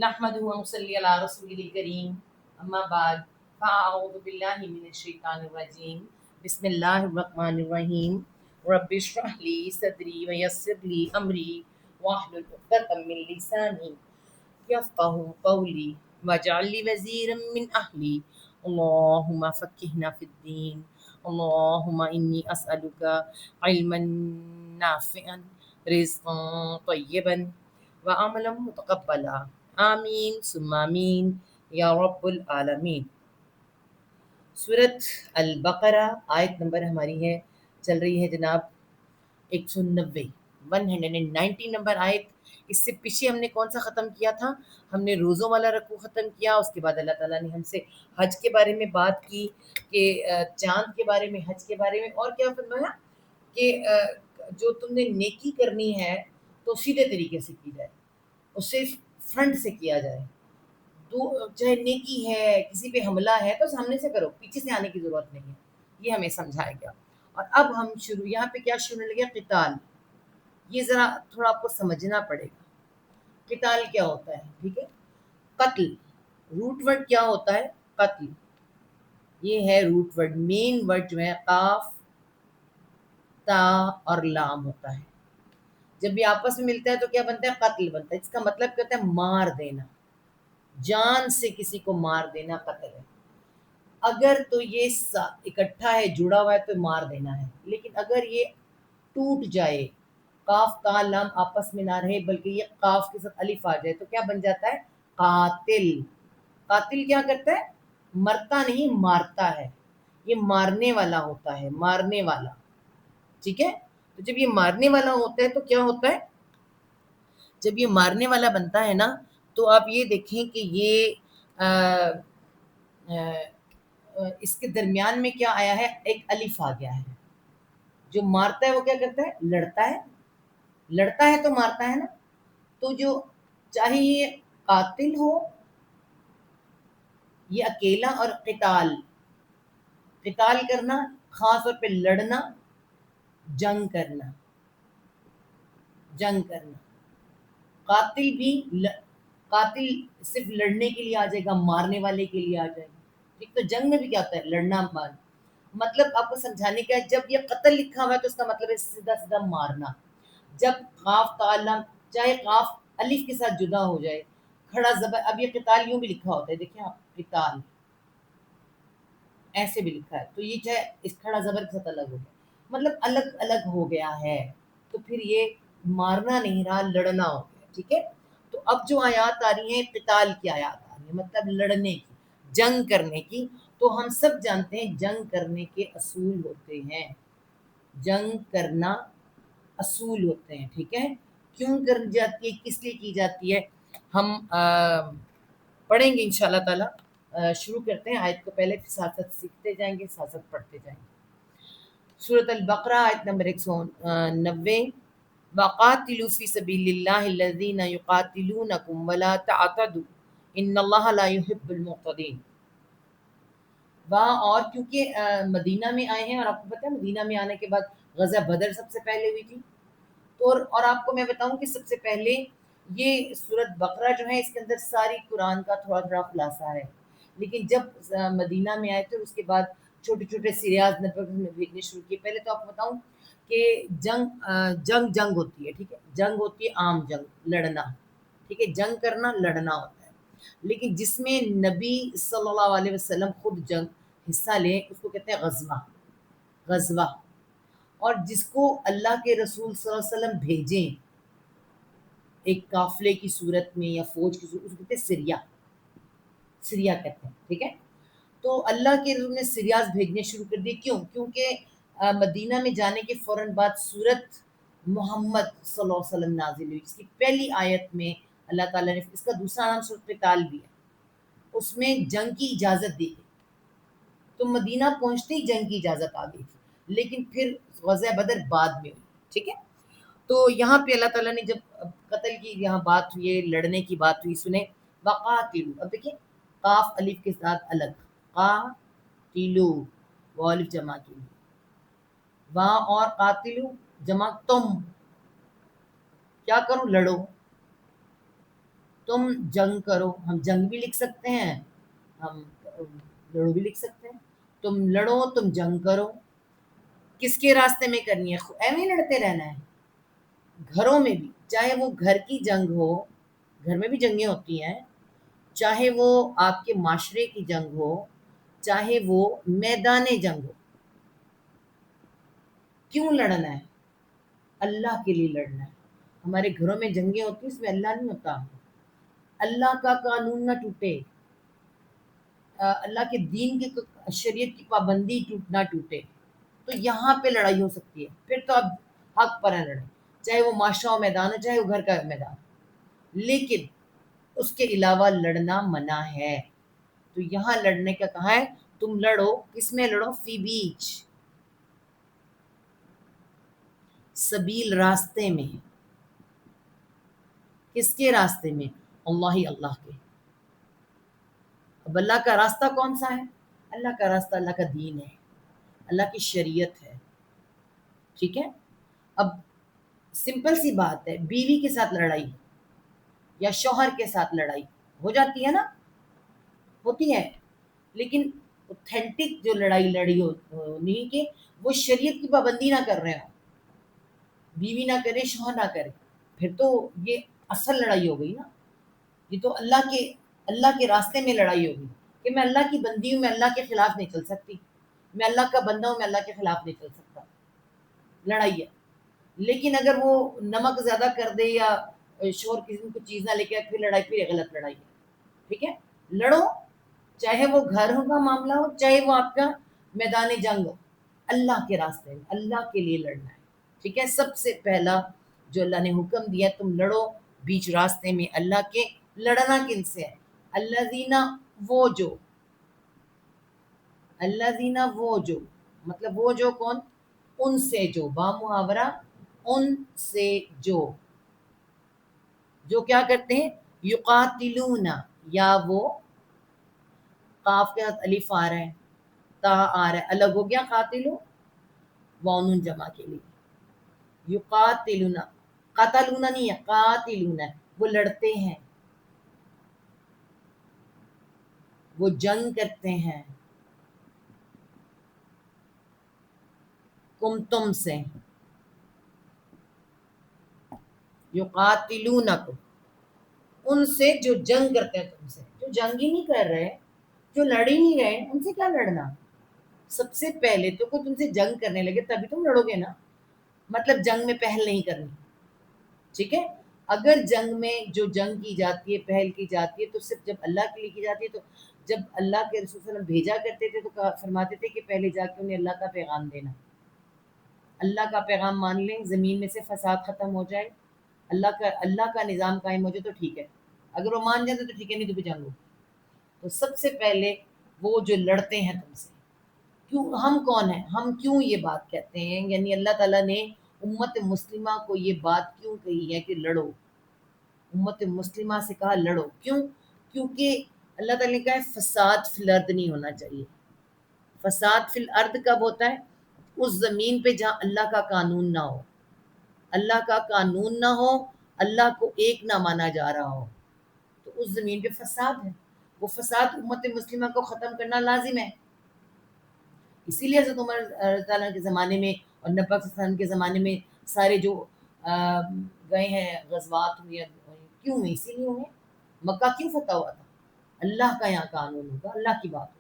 نحمده ونصلي على رسوله الكريم اما بعد فاعوذ بالله من الشيطان الرجيم بسم الله الرحمن الرحيم رب اشرح لي صدري ويسر لي امري واحلل عقدة من لساني يفقه قولي واجعل لي وزيرا من اهلي اللهم فقهنا في الدين اللهم اني اسالك علما نافعا رزقا طيبا وعملا متقبلا آمین ثم آمین یا رب العالمین۔ سورت البقرہ آیت نمبر ہماری ہے چل رہی ہے جناب 190 190 نمبر آیت۔ اس سے پیچھے ہم نے کون سا ختم کیا تھا؟ ہم نے روزوں والا رکوع ختم کیا، اس کے بعد اللہ تعالیٰ نے ہم سے حج کے بارے میں بات کی کہ چاند کے بارے میں، حج کے بارے میں، اور کیا فرمایا کہ جو تم نے نیکی کرنی ہے تو سیدھے طریقے سے کی جائے، اسے فرنٹ سے کیا جائے، چاہے نیکی ہے، کسی پہ حملہ ہے تو سامنے سے کرو، پیچھے سے آنے کی ضرورت نہیں ہے، یہ ہمیں سمجھایا گیا۔ اور اب ہم یہاں پہ کیا شروع ہونے لگا؟ قتال۔ یہ ذرا تھوڑا آپ کو سمجھنا پڑے گا، قتال کیا ہوتا ہے، ٹھیک ہے؟ قتل، روٹ ورڈ کیا ہوتا ہے؟ قتل، یہ ہے روٹ ورڈ، مین ورڈ جو ہے قاف تا اور لام ہوتا ہے۔ جب یہ آپس میں ملتا ہے تو کیا بنتا ہے؟ قتل بنتا ہے۔ اس کا مطلب کیا ہوتا ہے؟ مار دینا، جان سے کسی کو مار دینا قتل ہے۔ اگر تو یہ اکٹھا ہے، جڑا ہوا ہے تو مار دینا ہے، لیکن اگر یہ ٹوٹ جائے، قاف تا لام آپس میں نہ رہے بلکہ یہ قاف کے ساتھ الف آ جائے تو کیا بن جاتا ہے؟ قاتل۔ قاتل کیا کرتا ہے؟ مرتا نہیں، مارتا ہے، یہ مارنے والا ہوتا ہے، مارنے والا، ٹھیک ہے؟ تو جب یہ مارنے والا ہوتا ہے تو کیا ہوتا ہے؟ جب یہ مارنے والا بنتا ہے نا تو آپ یہ دیکھیں کہ یہ اس کے درمیان میں کیا آیا ہے؟ ایک الف آ گیا ہے۔ جو مارتا ہے وہ کیا کرتا ہے؟ لڑتا ہے، لڑتا ہے تو مارتا ہے نا۔ تو جو چاہے یہ قاتل ہو، یہ اکیلا، اور قتال، قتال کرنا، خاص طور پہ لڑنا، جنگ کرنا، جنگ کرنا۔ قاتل بھی قاتل صرف لڑنے کے لیے آ جائے گا، مارنے والے کے لیے آ جائے گا، ٹھیک؟ تو جنگ میں بھی کیا ہوتا ہے؟ لڑنا، مار۔ مطلب آپ کو سمجھانے کا ہے، جب یہ قتل لکھا ہوا ہے تو اس کا مطلب ہے سیدھا سیدھا مارنا۔ جب قاف تعلم، چاہے قاف الف کے ساتھ جدا ہو جائے، کھڑا زبر، اب یہ قتال یوں بھی لکھا ہوتا ہے، دیکھیں آپ، قتال ایسے بھی لکھا ہے، تو یہ چاہے اس کھڑا زبر کے ساتھ الگ ہو گیا، مطلب الگ الگ ہو گیا ہے، تو پھر یہ مارنا نہیں رہا، لڑنا ہو گیا، ٹھیک ہے؟ تو اب جو آیات آ رہی ہیں قتال کی آیات آ رہی ہیں، مطلب لڑنے کی، جنگ کرنے کی۔ تو ہم سب جانتے ہیں جنگ کرنے کے اصول ہوتے ہیں، جنگ کرنا اصول ہوتے ہیں، ٹھیک ہے؟ کیوں کر جاتی ہے، کس لیے کی جاتی ہے، ہم پڑھیں گے انشاءاللہ تعالی۔ شروع کرتے ہیں آیت کو، پہلے ساتھ ساتھ سیکھتے جائیں گے، ساتھ ساتھ پڑھتے جائیں گے۔ سورۃ البقرہ آیت نمبر 190۔ وَقَاتِلُوا فِي سَبِيلِ اللَّهِ الَّذِينَ يُقَاتِلُونَكُمْ وَلَا تَعْتَدُوا إِنَّ اللَّهَ لَا يُحِبُّ الْمُعْتَدِينَ۔ اور کیونکہ مدینہ میں آئے ہیں، اور آپ کو پتہ ہے مدینہ میں آنے کے بعد غزوہ بدر سب سے پہلے ہوئی تھی، تو اور آپ کو میں بتاؤں کہ سب سے پہلے یہ سورۃ بقرہ جو ہے اس کے اندر ساری قرآن کا تھوڑا تھوڑا خلاصہ ہے، لیکن جب مدینہ میں آئے تھے اس کے بعد چھوٹے چھوٹے سیریاز میں بھیجنے شروع کیے۔ پہلے تو آپ کو بتاؤں کہ جنگ ہوتی ہے، ٹھیک ہے؟ جنگ ہوتی ہے عام جنگ، لڑنا، ٹھیک ہے؟ جنگ کرنا، لڑنا ہوتا ہے، لیکن جس میں نبی صلی اللہ علیہ وسلم خود جنگ حصہ لیں اس کو کہتے ہیں غزوہ، غزوہ۔ اور جس کو اللہ کے رسول صلی اللہ علیہ وسلم بھیجیں ایک قافلے کی صورت میں یا فوج کی صورت، اس کو کہتے ہیں سریہ، سریہ کہتے ہیں، ٹھیک ہے؟ تو اللہ کے رسول نے سریاز بھیجنے شروع کر دیے، کیوں؟ کیونکہ مدینہ میں جانے کے فوراً بعد سورت محمد صلی اللہ علیہ وسلم نازل ہوئی، جس کی پہلی آیت میں اللہ تعالیٰ نے، اس کا دوسرا نام سورۃ قتال بھی ہے، اس میں جنگ کی اجازت دی گئی، تو مدینہ پہنچتے ہی جنگ کی اجازت آ گئی تھی، لیکن پھر غزوہ بدر بعد میں ہوئی، ٹھیک ہے؟ تو یہاں پہ اللہ تعالیٰ نے جب قتل کی یہاں بات ہوئی ہے، لڑنے کی بات ہوئی، سنیں وقاتلو، اب دیکھیں قاف الف کے ساتھ الگ، قاتلو، وہ الف جمع کی، وہاں اور قاتلو جمع، تم کیا کرو؟ لڑو۔ تم جنگ کرو، ہم جنگ بھی لکھ سکتے ہیں، ہم لڑو بھی لکھ سکتے ہیں. تم لڑو، تم جنگ کرو. کس کے راستے میں کرنی ہے؟ ایویں لڑتے رہنا ہے. گھروں میں بھی، چاہے وہ گھر کی جنگ ہو، گھر میں بھی جنگیں ہوتی ہیں، چاہے وہ آپ کے معاشرے کی جنگ ہو، چاہے وہ میدان جنگ ہو. کیوں لڑنا ہے؟ اللہ کے لیے لڑنا ہے. ہمارے گھروں میں جنگیں ہوتی ہیں، اس میں اللہ نہیں ہوتا. اللہ کا قانون نہ ٹوٹے، اللہ کے دین کی شریعت کی پابندی نہ ٹوٹے، تو یہاں پہ لڑائی ہو سکتی ہے. پھر تو آپ حق پر لڑیں، چاہے وہ معاشرہ و میدان ہو، چاہے وہ گھر کا میدان. لیکن اس کے علاوہ لڑنا منع ہے. تو یہاں لڑنے کا کہا ہے تم لڑو. کس میں لڑو؟ فی بیچ، سبیل، راستے میں. کس کے راستے میں؟ اللہ ہی، اللہ کے. اب اللہ کا راستہ کون سا ہے؟ اللہ کا راستہ اللہ کا دین ہے، اللہ کی شریعت ہے. ٹھیک ہے. اب سمپل سی بات ہے، بیوی کے ساتھ لڑائی یا شوہر کے ساتھ لڑائی ہو جاتی ہے نا، ہوتی ہے. لیکن اوتھینٹک جو لڑائی لڑی ہونی کہ وہ شریعت کی پابندی نہ کر رہے ہوں، بیوی نہ کرے، شوہر نہ کرے، پھر تو یہ اصل لڑائی ہو گئی نا. یہ تو اللہ کے راستے میں لڑائی ہوگی کہ میں اللہ کی بندی ہوں، میں اللہ کے خلاف نہیں چل سکتی، میں اللہ کا بندہ ہوں، میں اللہ کے خلاف نہیں چل سکتا. لڑائی ہے. لیکن اگر وہ نمک زیادہ کر دے یا شور کسی کو چیز نہ لے کے آئے، پھر لڑائی، پھر یہ غلط لڑائی ہے. ٹھیک ہے. لڑو، چاہے وہ گھر کا معاملہ ہو، چاہے وہ آپ کا میدان جنگ ہو، اللہ کے راستے میں اللہ کے لیے لڑنا ہے. ٹھیک ہے. سب سے پہلا جو اللہ نے حکم دیا تم لڑو بیچ راستے میں اللہ کے. لڑنا کن سے ہے؟ الذین، وہ جو. الذین، وہ جو، مطلب وہ جو کون؟ ان سے جو. با محاورہ، ان سے جو کیا کرتے ہیں؟ یقاتلون، یا وہ قاف کے ساتھ الف آ رہا ہے، تا آ رہا ہے، الگ ہو گیا قاتلو، وانون جمع کے لیے. یقاتلون، قاتلون نہیں ہے، قاتلون ہے. وہ لڑتے ہیں، وہ جنگ کرتے ہیں تم سے. یقاتلونکم، ان سے جو جنگ کرتے ہیں تم سے. جو جنگ ہی نہیں کر رہے، جو لڑ ہی نہیں رہے، ان سے کیا لڑنا؟ سب سے پہلے تو کوئی تم سے جنگ کرنے لگے تبھی تم لڑو گے نا. مطلب جنگ میں پہل نہیں کرنی. ٹھیک ہے. اگر جنگ میں جو جنگ کی جاتی ہے، پہل کی جاتی ہے، تو صرف جب اللہ کے لیے کی جاتی ہے. تو جب اللہ کے رسول صلی اللہ علیہ وسلم بھیجا کرتے تھے تو فرماتے تھے کہ پہلے جا کے انہیں اللہ کا پیغام دینا. اللہ کا پیغام مان لیں، زمین میں سے فساد ختم ہو جائے، اللہ کا نظام قائم ہو جائے تو ٹھیک ہے. اگر وہ مان جاتے تو ٹھیک ہے، نہیں تو بھی جنگ ہو. تو سب سے پہلے وہ جو لڑتے ہیں تم سے. کیوں؟ ہم کون ہیں؟ ہم کیوں یہ بات کہتے ہیں؟ یعنی اللہ تعالیٰ نے امت مسلمہ کو یہ بات کیوں کہی ہے کہ لڑو؟ امت مسلمہ سے کہا لڑو. کیوں؟ کیونکہ اللہ تعالیٰ نے کہا ہے فساد فی الارض نہیں ہونا چاہیے. فساد فی الارض کب ہوتا ہے؟ اس زمین پہ جہاں اللہ کا قانون نہ ہو، اللہ کا قانون نہ ہو، اللہ کو ایک نہ مانا جا رہا ہو، تو اس زمین پہ فساد ہے. وہ فساد امت مسلمہ کو ختم کرنا لازم ہے. اسی لیے حضرت عمر رضی اللہ عنہ کے زمانے میں اور نبی پاک صلی اللہ علیہ وسلم کے زمانے میں سارے جو گئے ہیں غزوات ہوئے، کیوں ہوئے؟ اسی لیے ہوئے. مکہ کیوں فتح ہوا تھا؟ اللہ کا یہاں قانون ہوگا، اللہ کی بات ہوگی.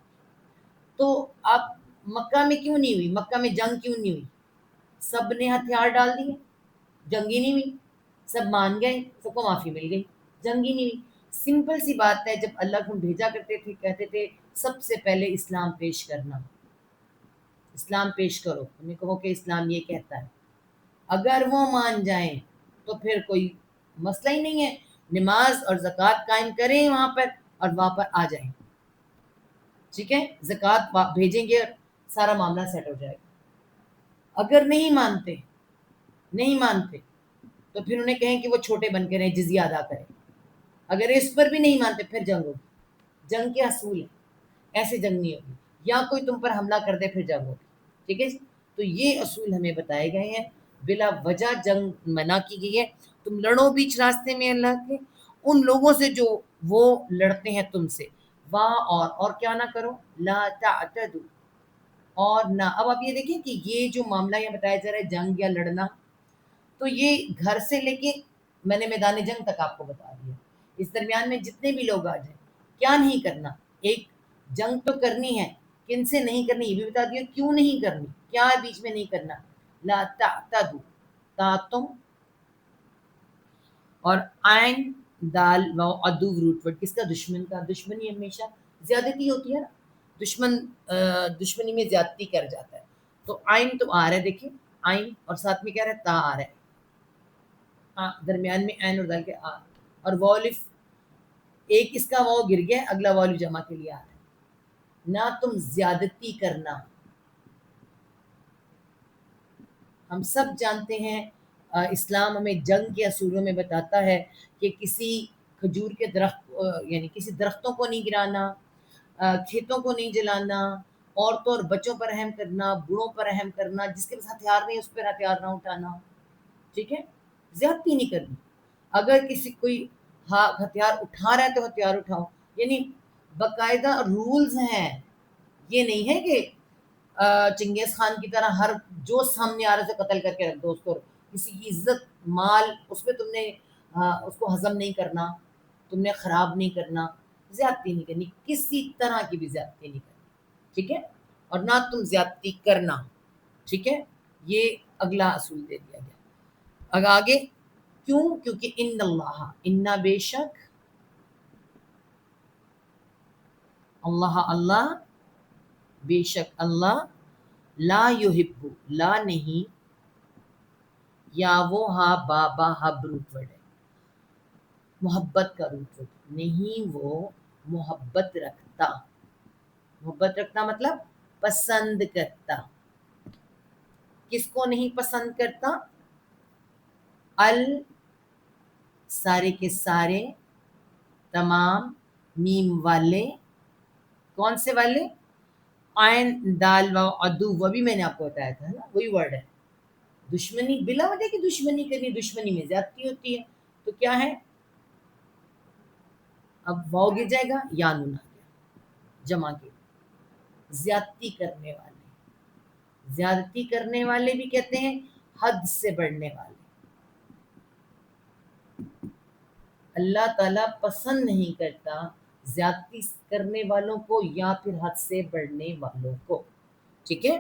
تو آپ مکہ میں کیوں نہیں ہوئی؟ مکہ میں جنگ کیوں نہیں ہوئی؟ سب نے ہتھیار ڈال دیے، جنگ ہی نہیں ہوئی. سب مان گئے، سب کو معافی مل گئی، جنگ ہی نہیں ہوئی. سمپل سی بات ہے. جب اللہ کو بھیجا کرتے تھے کہتے تھے سب سے پہلے اسلام پیش کرنا. اسلام پیش کرو، انہیں کہو کہ اسلام یہ کہتا ہے. اگر وہ مان جائیں تو پھر کوئی مسئلہ ہی نہیں ہے. نماز اور زکوٰۃ قائم کریں وہاں پر اور وہاں پر آ جائیں. ٹھیک ہے. زکوٰۃ بھیجیں گے اور سارا معاملہ سیٹ ہو جائے گا. اگر نہیں مانتے تو پھر انہیں کہیں کہ وہ چھوٹے بن کے رہیں، جزیہ ادا کریں. اگر اس پر بھی نہیں مانتے پھر جنگ ہوگی. جنگ کے اصول ہے، ایسے جنگ نہیں ہوگی. یا کوئی تم پر حملہ کر دے پھر جنگ ہوگی. ٹھیک ہے. تو یہ اصول ہمیں بتائے گئے ہیں. بلا وجہ جنگ منع کی گئی ہے. تم لڑو بیچ راستے میں اللہ کے، ان لوگوں سے جو وہ لڑتے ہیں تم سے، اور کیا نہ کرو، لا تعتدوا، اور نہ، اب آپ یہ دیکھیں کہ یہ جو معاملہ یہ بتایا جا رہا ہے جنگ یا لڑنا، تو یہ گھر سے لے کے میں نے میدان جنگ تک آپ کو بتا دیا، اس درمیان میں جتنے بھی لوگ آ جائیں کیا نہیں کرنا، ایک جنگ تو کرنی ہے، کن سے نہیں کرنی یہ بھی بتا دیا، کیوں نہیں کرنی، کیا بیچ میں نہیں کرنا، لا تعتدوا، تا تم، اور عین دال و عدو روٹ ورڈ کس کا، دشمن کا، دشمنی ہمیشہ زیادتی ہوتی ہے نا، دشمن دشمنی میں زیادتی کر جاتا ہے، تو عین تو آ رہا ہے، دیکھیں عین اور ساتھ میں کیا رہا ہے، تا آ رہا ہے، درمیان میں عین اور دال کے آ، اور والف ایک اس کا واو گر گیا، اگلا والف جمع کے لیے آ رہا ہے، نہ تم زیادتی کرنا، ہم سب جانتے ہیں اسلام ہمیں جنگ کے اصولوں میں بتاتا ہے کہ کسی کھجور کے درخت یعنی کسی درختوں کو نہیں گرانا، کھیتوں کو نہیں جلانا، عورتوں اور بچوں پر رحم کرنا، بوڑھوں پر رحم کرنا، جس کے پاس ہتھیار نہیں اس پر ہتھیار نہ اٹھانا، ٹھیک ہے، زیادتی نہیں کرنی، اگر کسی کوئی ہتھیار اٹھا رہا ہے تو ہتھیار اٹھاؤ، یعنی باقاعدہ رولز ہیں، یہ نہیں ہے کہ چنگیز خان کی طرح ہر جو سامنے آ رہے سے قتل کر کے رکھ دو اس کو، کسی کی عزت مال اس پہ تم نے اس کو ہضم نہیں کرنا، تم نے خراب نہیں کرنا، زیادتی نہیں کرنی، کسی طرح کی بھی زیادتی نہیں کرنی، ٹھیک ہے، اور نہ تم زیادتی کرنا، ٹھیک ہے، یہ اگلا اصول دے دیا گیا، اب آگے کیوں، کیونکہ ان اللہ، انا بے شک، اللہ اللہ، بے شک اللہ، لا یحب، لا نہیں، یا وہ ہا بابا ہب روٹ ورڈ ہے، محبت کا روٹ ورڈ، نہیں وہ محبت رکھتا، محبت رکھتا مطلب پسند کرتا، کس کو نہیں پسند کرتا، ال، سارے کے سارے، تمام، میم والے، کون سے والے، عین دال و عدو، وہ بھی میں نے آپ کو بتایا تھا نا، وہی ورڈ ہے، دشمنی بلا وجہ کی دشمنی کرنی، دشمنی میں زیادتی ہوتی ہے، تو کیا ہے، اب واؤ گر جائے گا یا نون آ گیا جمع کے، زیادتی کرنے والے، زیادتی کرنے والے بھی کہتے ہیں حد سے بڑھنے والے، اللہ تعالیٰ پسند نہیں کرتا زیادتی کرنے والوں کو یا پھر حد سے بڑھنے والوں کو، ٹھیک ہے،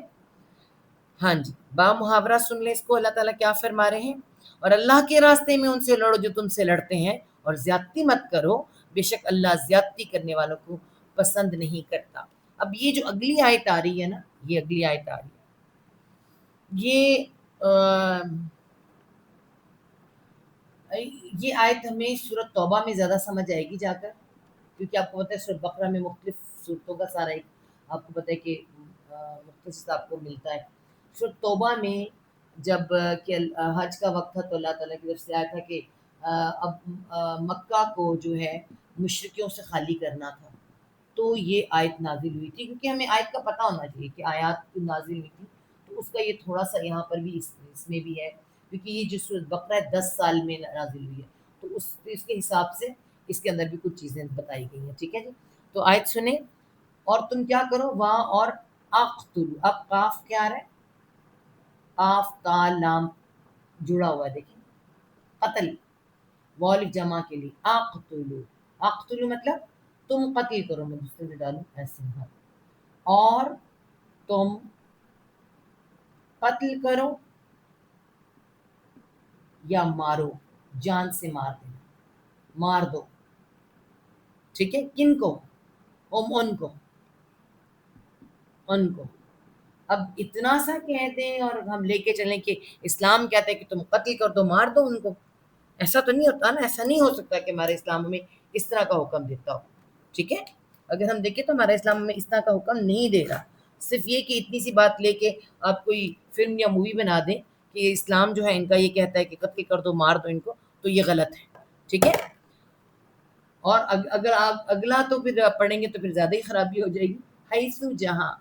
ہاں جی، با محاورہ سن لیں اس کو، اللہ تعالیٰ کیا فرما رہے ہیں، اور اللہ کے راستے میں ان سے لڑو جو تم سے لڑتے ہیں، اور زیادتی مت کرو، بے شک اللہ زیادتی کرنے والوں کو پسند نہیں کرتا، اب یہ جو اگلی آیت آ رہی ہے نا، یہ اگلی آیت آ رہی ہے، یہ یہ آیت ہمیں سورۃ توبہ میں زیادہ سمجھ آئے گی جا کر، کیونکہ آپ کو پتہ ہے سورۃ بقرہ میں مختلف صورتوں کا سارا ایک آپ کو پتہ ہے کہ مختص آپ کو ملتا ہے، سورۃ توبہ میں جب کہ حج کا وقت تھا تو اللہ تعالیٰ کی طرف سے آیا تھا کہ اب مکہ کو جو ہے مشرکیوں سے خالی کرنا تھا، تو یہ آیت نازل ہوئی تھی، کیونکہ ہمیں آیت کا پتہ ہونا چاہیے کہ آیات کیوں نازل ہوئی تھی، تو اس کا یہ تھوڑا سا یہاں پر بھی اس میں بھی ہے، کیونکہ یہ جو سورۃ بقرہ ہے 10 سال میں نازل ہوئی ہے، تو اس کے حساب سے اس کے اندر بھی کچھ چیزیں بتائی گئی ہیں، ٹھیک ہے جی، تو آیت سنیں، اور تم کیا کرو، وہاں اور اقتلو، اب قاف کیا آ رہا ہے، قاف تا لام جڑا ہوا ہے، دیکھیں قتل، والف جمع کے لیے، اقتلو، اقتلو مطلب تم قتل کرو، میں دوسرے سے ڈالوں ایسے، ہاں، اور تم قتل کرو یا مارو، جان سے مار دینا، مار دو، ٹھیک ہے، کن کو، ان کو، اب اتنا سا کہہ دیں اور ہم لے کے چلیں کہ اسلام کہتا ہے کہ تم قتل کر دو، مار دو ان کو، ایسا تو نہیں ہوتا نا، ایسا نہیں ہو سکتا کہ ہمارے اسلام ہمیں اس طرح کا حکم دیتا ہو، ٹھیک ہے، اگر ہم دیکھیں تو ہمارا اسلام ہمیں اس طرح کا حکم نہیں دے رہا، صرف یہ کہ اتنی سی بات لے کے آپ کوئی فلم یا مووی بنا دیں کہ اسلام جو ہے ان کا یہ کہتا ہے کہ قتل کر دو، مار دو ان کو، تو یہ غلط ہے، ٹھیک ہے، اور اگر آپ اگلا تو پھر پڑھیں گے تو پھر زیادہ ہی خرابی ہو جائے گی، حیثو جہاں،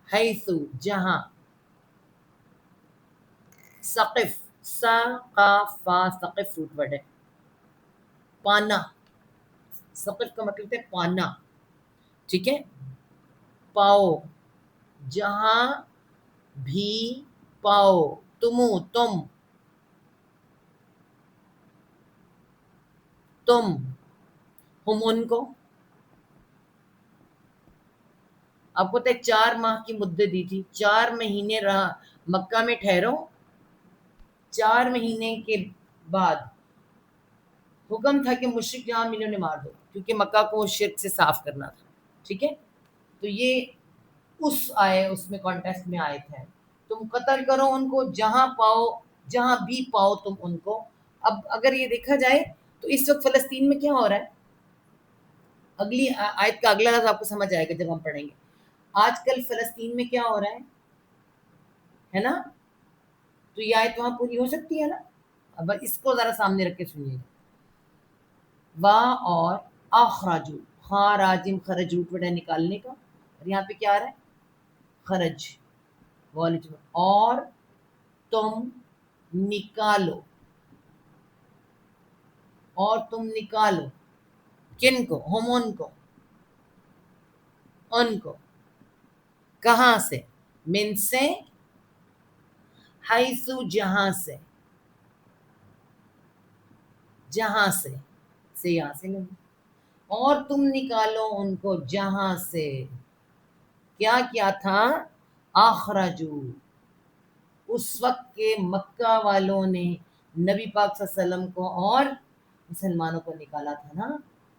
حیثو جہاں، ثقف، سا قاف فا ثقف روٹ ورڈ ہے، پانا، سقط کا مطلب ہے پانا، ٹھیک ہے. پاؤ، جہاں بھی پاؤ، تم، ہم ان کو. آپ کو 4 ماہ کی مدت دی تھی، 4 مہینے رہا مکہ میں ٹھہرو. 4 مہینے کے بعد حکم تھا کہ مشرک جہاں ملے انہیں مار دو، کیونکہ مکہ کو شرک سے صاف کرنا تھا. ٹھیک ہے، تو یہ اس میں کانٹیکسٹ میں آیت ہے. تم قتل کرو ان کو جہاں پاؤ، جہاں بھی پاؤ تم ان کو. اب اگر یہ دیکھا جائے تو اس وقت فلسطین میں کیا ہو رہا ہے، اگلی آیت کا اگلا لفظ آپ کو سمجھ آئے گا جب ہم پڑھیں گے. آج کل فلسطین میں کیا ہو رہا ہے نا. تو یہ آیت وہاں پوری ہو سکتی ہے نا. اب اس کو ذرا سامنے رکھ کے سنیے. وا اور اخراجو، خاراجم خرج روٹ وڈا نکالنے کا، اور یہاں پہ کیا آ رہا ہے، خرج. اور تم نکالو، اور تم نکالو کن کو، ہم ان کو کہاں سے، من سے، حیثو جہاں سے، جہاں سے یہاں سے نہیں. اور تم نکالو ان کو جہاں سے کیا تھا، اخرجو، اس وقت کے مکہ والوں نے نبی پاک صلی اللہ علیہ وسلم کو اور مسلمانوں کو نکالا تھا نا.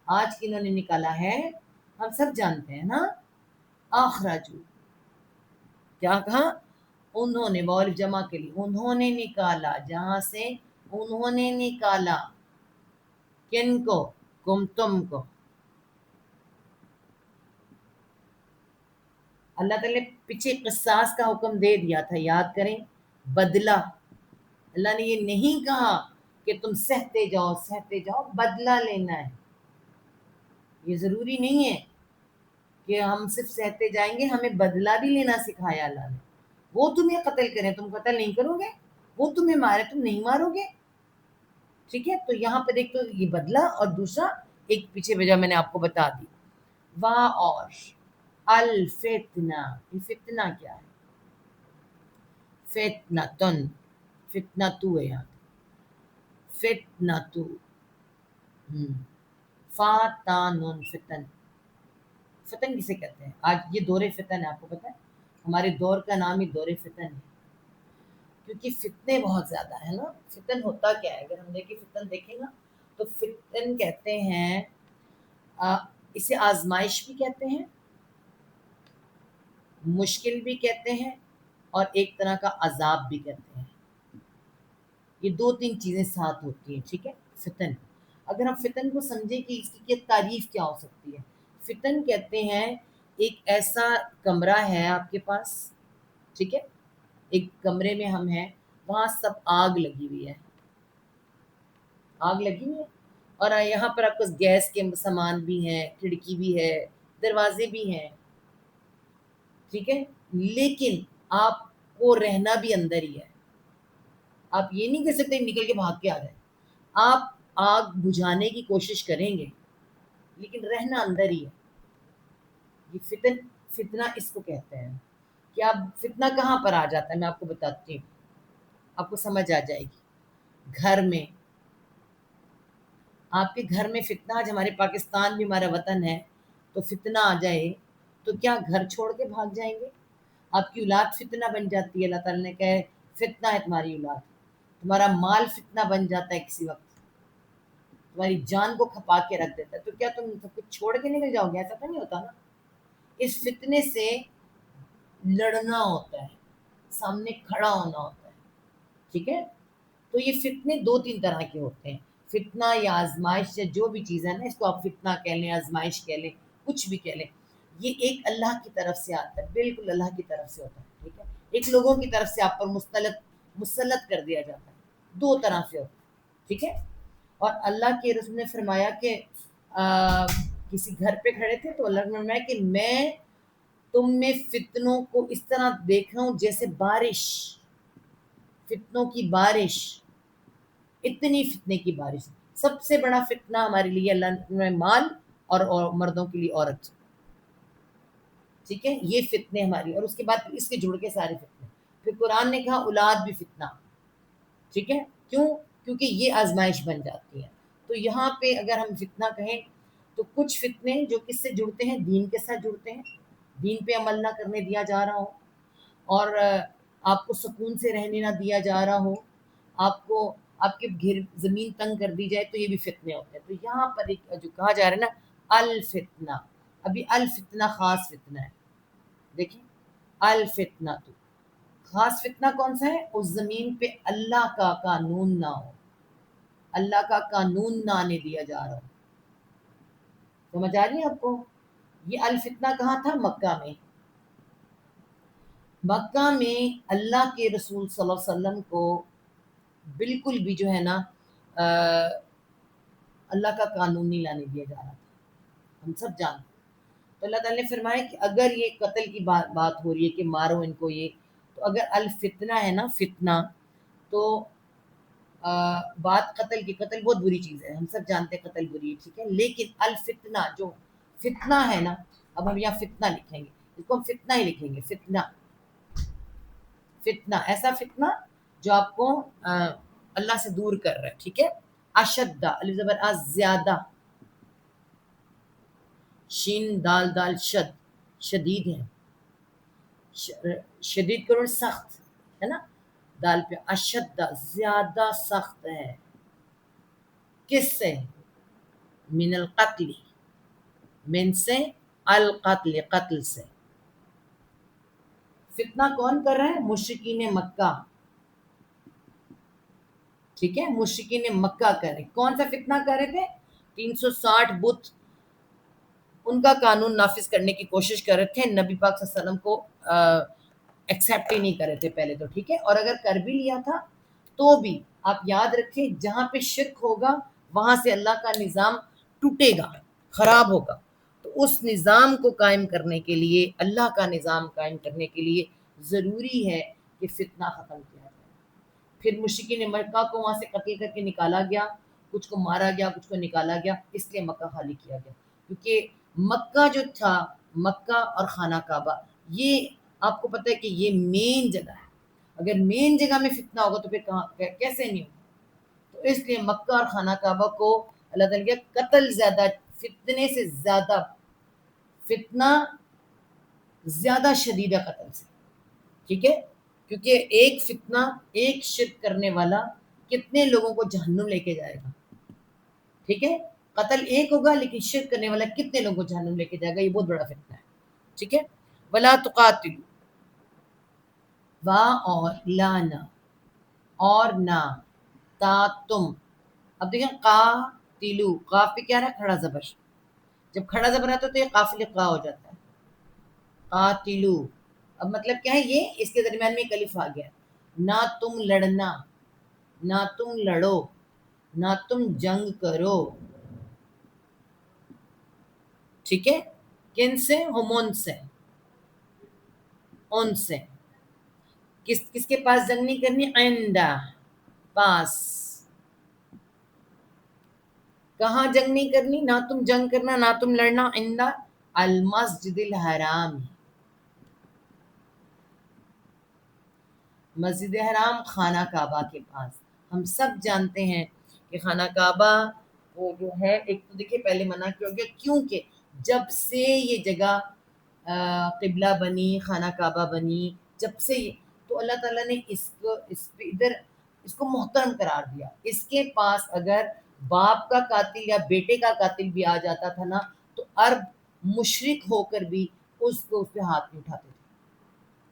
آج کنہوں نے نکالا ہے، ہم سب جانتے ہیں نا. اخرجو کیا کہا، انہوں نے، بول جمع کے لیے، انہوں نے نکالا جہاں سے، انہوں نے نکالا کن کو، تم کو. اللہ تعالیٰ نے پیچھے قصاص کا حکم دے دیا تھا، یاد کریں، بدلہ. اللہ نے یہ نہیں کہا کہ تم سہتے جاؤ، بدلہ لینا ہے. یہ ضروری نہیں ہے کہ ہم صرف سہتے جائیں گے، ہمیں بدلہ بھی لینا سکھایا اللہ نے. وہ تمہیں قتل کریں تم قتل نہیں کرو گے، وہ تمہیں مارے تم نہیں مارو گے. ٹھیک ہے، تو یہاں پر ایک تو یہ بدلہ، اور دوسرا ایک پیچھے وجہ میں نے آپ کو بتا دی. وا اور الفتنہ، یہ فتنہ کیا ہے، فتنتن، فتنہ تو ہے یہاں، فتنہ تو، فاتانن، فتن کسے کہتے ہیں. آج یہ دور فتن ہے، آپ کو پتہ ہے ہمارے دور کا نام ہی دور فتن ہے، کیونکہ فتنے بہت زیادہ ہے نا. فتن ہوتا کیا ہے، اگر ہم فتن دیکھیں نا تو فتن کہتے ہیں اسے آزمائش بھی کہتے ہیں، مشکل بھی کہتے ہیں، اور ایک طرح کا عذاب بھی کہتے ہیں. یہ 2-3 چیزیں ساتھ ہوتی ہیں. ٹھیک ہے، فتن. اگر ہم فتن کو سمجھیں کہ اس کی تعریف کیا ہو سکتی ہے، فتن کہتے ہیں ایک ایسا کمرہ ہے آپ کے پاس، ٹھیک ہے، ایک کمرے میں ہم ہیں، وہاں سب آگ لگی ہوئی ہے، اور یہاں پر آپ کو گیس کے سامان بھی ہیں، کھڑکی بھی ہے، دروازے بھی ہیں. ٹھیک ہے، لیکن آپ کو رہنا بھی اندر ہی ہے. آپ یہ نہیں کہہ سکتے نکل کے بھاگ کے آ جائیں. آپ آگ بجھانے کی کوشش کریں گے لیکن رہنا اندر ہی ہے. یہ فتنہ اس کو کہتے ہیں. کہ آپ فتنہ کہاں پر آ جاتا ہے، میں آپ کو بتاتی ہوں، آپ کو سمجھ آ جائے گی. گھر میں، آپ کے گھر میں فتنہ، آج ہمارے پاکستان بھی ہمارا وطن ہے، تو فتنہ آ جائے تو کیا گھر چھوڑ کے بھاگ جائیں گے؟ آپ کی اولاد فتنہ بن جاتی ہے. اللہ تعالیٰ نے کہا فتنہ ہے تمہاری اولاد. تمہارا مال فتنہ بن جاتا ہے، کسی وقت تمہاری جان کو کھپا کے رکھ دیتا ہے. تو کیا تم سب کچھ چھوڑ کے نکل جاؤ گے؟ ایسا تو نہیں ہوتا نا. اس فتنے سے لڑنا ہوتا ہے، سامنے کھڑا ہونا ہوتا ہے. ٹھیک ہے، تو یہ فتنے 2-3 طرح کے ہوتے ہیں. فتنہ یا آزمائش یا جو بھی چیز ہے نا، اس کو آپ فتنہ کہہ لیں، آزمائش کہہ لیں، کچھ بھی کہہ لیں. یہ ایک اللہ کی طرف سے آتا ہے، بالکل اللہ کی طرف سے ہوتا ہے. ٹھیک ہے، ایک لوگوں کی طرف سے آپ پر مسلط کر دیا جاتا ہے. 2 طرح سے ہوتا ہے. ٹھیک ہے، اور اللہ کے رسول نے فرمایا کہ کسی گھر پہ کھڑے تھے تو اللہ نے فرمایا کہ میں تم میں فتنوں کو اس طرح دیکھ رہا ہوں جیسے بارش، فتنوں کی بارش، اتنی فتنے کی بارش. سب سے بڑا فتنہ ہمارے لیے اللہ نے مال اور مردوں کے لیے عورت، ٹھیک ہے، یہ فتنے ہماری، اور اس کے بعد اس کے جڑ کے سارے فتنے. پھر قرآن نے کہا اولاد بھی فتنہ، ٹھیک ہے، کیوں؟ کیونکہ یہ آزمائش بن جاتی ہے. تو یہاں پہ اگر ہم فتنہ کہیں تو کچھ فتنے جو کس سے جڑتے ہیں، دین کے ساتھ جڑتے ہیں، دین پہ عمل نہ کرنے دیا جا رہا ہو، اور آپ کو سکون سے رہنے نہ دیا جا رہا ہو، آپ کو آپ کے گھر زمین تنگ کر دی جائے، تو یہ بھی فتنے ہوتے ہیں. تو یہاں پر ایک جو کہا جا رہا ہے نا الفتنہ، ابھی الفتنہ خاص فتنہ ہے. دیکھیں الفتنہ تو خاص فتنہ کون سا ہے؟ اس زمین پہ اللہ کا قانون نہ ہو، اللہ کا قانون نہ آنے دیا جا رہا ہو. سمجھ آ رہی ہے آپ کو؟ یہ الفتنہ کہاں تھا؟ مکہ میں. مکہ میں اللہ کے رسول صلی اللہ علیہ وسلم کو بالکل بھی جو ہے نا اللہ کا قانون نہیں لانے دیا جا رہا تھا. ہم سب جانتے ہیں. تو اللہ تعالیٰ نے فرمایا کہ اگر یہ قتل کی بات ہو رہی ہے کہ مارو ان کو، یہ تو اگر الفتنہ ہے نا فتنہ، تو بات قتل کی، قتل بہت بری چیز ہے، ہم سب جانتے ہیں قتل بری ہے، ٹھیک ہے، لیکن الفتنہ جو فتنہ ہے نا، اب ہم یہاں فتنہ لکھیں گے، اس کو ہم فتنہ ہی لکھیں گے. فتنہ، فتنہ ایسا فتنہ جو آپ کو اللہ سے دور کر رہا ہے، ٹھیک ہے. اشدہ، الف زبر زیادہ، شین دال دال شد، شدید ہے، شدید کرو سخت ہے نا، دال پہ اشدہ زیادہ سخت ہے. کس سے؟ من القتل، من سے، القتل قتل سے. فتنہ کون کر رہے ہیں؟ مشرکین مکہ، ٹھیک ہے، مشرکین مکہ کر رہے. کون سا فتنہ کر رہے تھے؟ 360 بت ان کا قانون نافذ کرنے کی کوشش کر رہے تھے، نبی پاک صلی اللہ علیہ وسلم کو ایکسیپٹ ہی نہیں کر رہے تھے پہلے تو، ٹھیک ہے. اور اگر کر بھی لیا تھا تو بھی آپ یاد رکھیں جہاں پہ شرک ہوگا وہاں سے اللہ کا نظام ٹوٹے گا، خراب ہوگا. تو اس نظام کو قائم کرنے کے لیے، اللہ کا نظام قائم کرنے کے لیے ضروری ہے کہ فتنہ ختم کیا جائے. پھر مشرکین مکہ کو وہاں سے قتل کر کے نکالا گیا، کچھ کو مارا گیا، کچھ کو نکالا گیا، اس لیے مکہ خالی کیا گیا. کیونکہ مکہ جو تھا، مکہ اور خانہ کعبہ، یہ آپ کو پتہ ہے کہ یہ مین جگہ ہے. اگر مین جگہ میں فتنہ ہوگا تو پھر کہاں کیسے نہیں ہوگا؟ تو اس لیے مکہ اور خانہ کعبہ کو اللہ تعالیٰ نے قتل زیادہ، فتنے سے زیادہ، فتنہ زیادہ شدید ہے قتل سے، ٹھیک ہے. کیونکہ ایک فتنہ، ایک شرک کرنے والا کتنے لوگوں کو جہنم لے کے جائے گا، ٹھیک ہے. قتل ایک ہوگا لیکن شرک کرنے والا کتنے لوگوں کو جہنم لے کے جائے گا، یہ بہت بڑا فتنہ ہے، ٹھیک ہے. ولا تقاتل، وا اور لانا، اور نہ، تا تم. اب دیکھیں قاتلو، قاف پہ کیا رہا؟ کھڑا زبر. جب کھڑا زبر آتا ہے تو یہ قافل قا ہو جاتا ہے. قاتلو، اب مطلب کیا ہے؟ یہ اس کے درمیان میں ایک الف آ گیا. نہ تم لڑنا، نہ تم لڑو، نہ تم جنگ کرو، ٹھیک ہے. کن سے؟ ہم سے، ان سے. کس کس کے پاس جنگ نہیں کرنی؟ عندہ، پاس. کہاں جنگ نہیں کرنی؟ نہ تم جنگ کرنا، نہ تم لڑنا. عندہ المسجد الحرام، مسجد حرام خانہ کعبہ کے پاس. ہم سب جانتے ہیں کہ خانہ کعبہ وہ جو ہے، ایک تو دیکھیں پہلے منع کیا گیا کیونکہ جب سے یہ جگہ قبلہ بنی، خانہ کعبہ بنی، جب سے تو اللہ تعالیٰ نے اس کو محترم قرار دیا. اس کے پاس اگر باپ کا قاتل یا بیٹے کا قاتل بھی آ جاتا تھا نا، تو عرب مشرک ہو کر بھی اس پہ ہاتھ نہیں اٹھاتے تھے،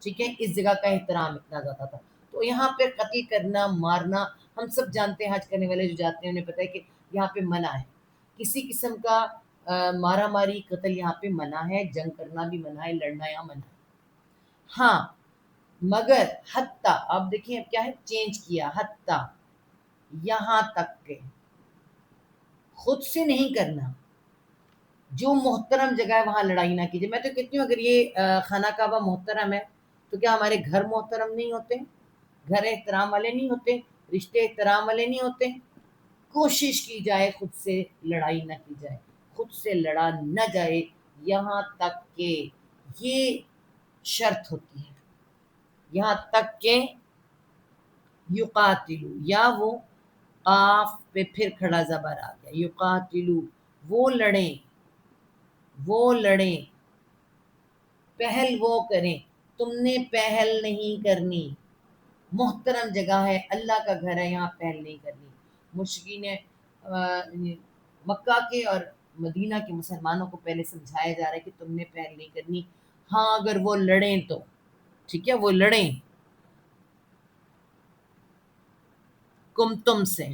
ٹھیک ہے. اس جگہ کا احترام اتنا زیادہ تھا. تو یہاں پہ قتل کرنا، مارنا، ہم سب جانتے ہیں، حج کرنے والے جو جاتے ہیں انہیں پتہ ہے کہ یہاں پہ منع ہے. کسی قسم کا مارا ماری، قتل یہاں پہ منع ہے، جنگ کرنا بھی منع ہے، لڑنا یہاں منع ہے. ہاں مگر حتیٰ، آپ دیکھیں اب کیا ہے، چینج کیا، حتیٰ یہاں تک کہ خود سے نہیں کرنا، جو محترم جگہ ہے وہاں لڑائی نہ کیجیے. میں تو کہتی ہوں اگر یہ خانہ کعبہ محترم ہے تو کیا ہمارے گھر محترم نہیں ہوتے؟ گھر احترام والے نہیں ہوتے؟ رشتے احترام والے نہیں ہوتے؟ کوشش کی جائے خود سے لڑائی نہ کی جائے، خود سے لڑا نہ جائے، یہاں تک کہ یہ شرط ہوتی ہے، یہاں تک کہ یقاتلو، یا وہ قاف پہ پھر کھڑا زبر آ گیا، یقاتلو، وہ لڑیں، وہ لڑیں، پہل وہ کریں، تم نے پہل نہیں کرنی، محترم جگہ ہے، اللہ کا گھر ہے، یہاں پہل نہیں کرنی۔ مشرکین مکہ کے اور مدینہ کے مسلمانوں کو پہلے سمجھایا جا رہا ہے کہ تم نے پہل نہیں کرنی، ہاں اگر وہ لڑیں تو ٹھیک ہے، وہ لڑیں تم سے،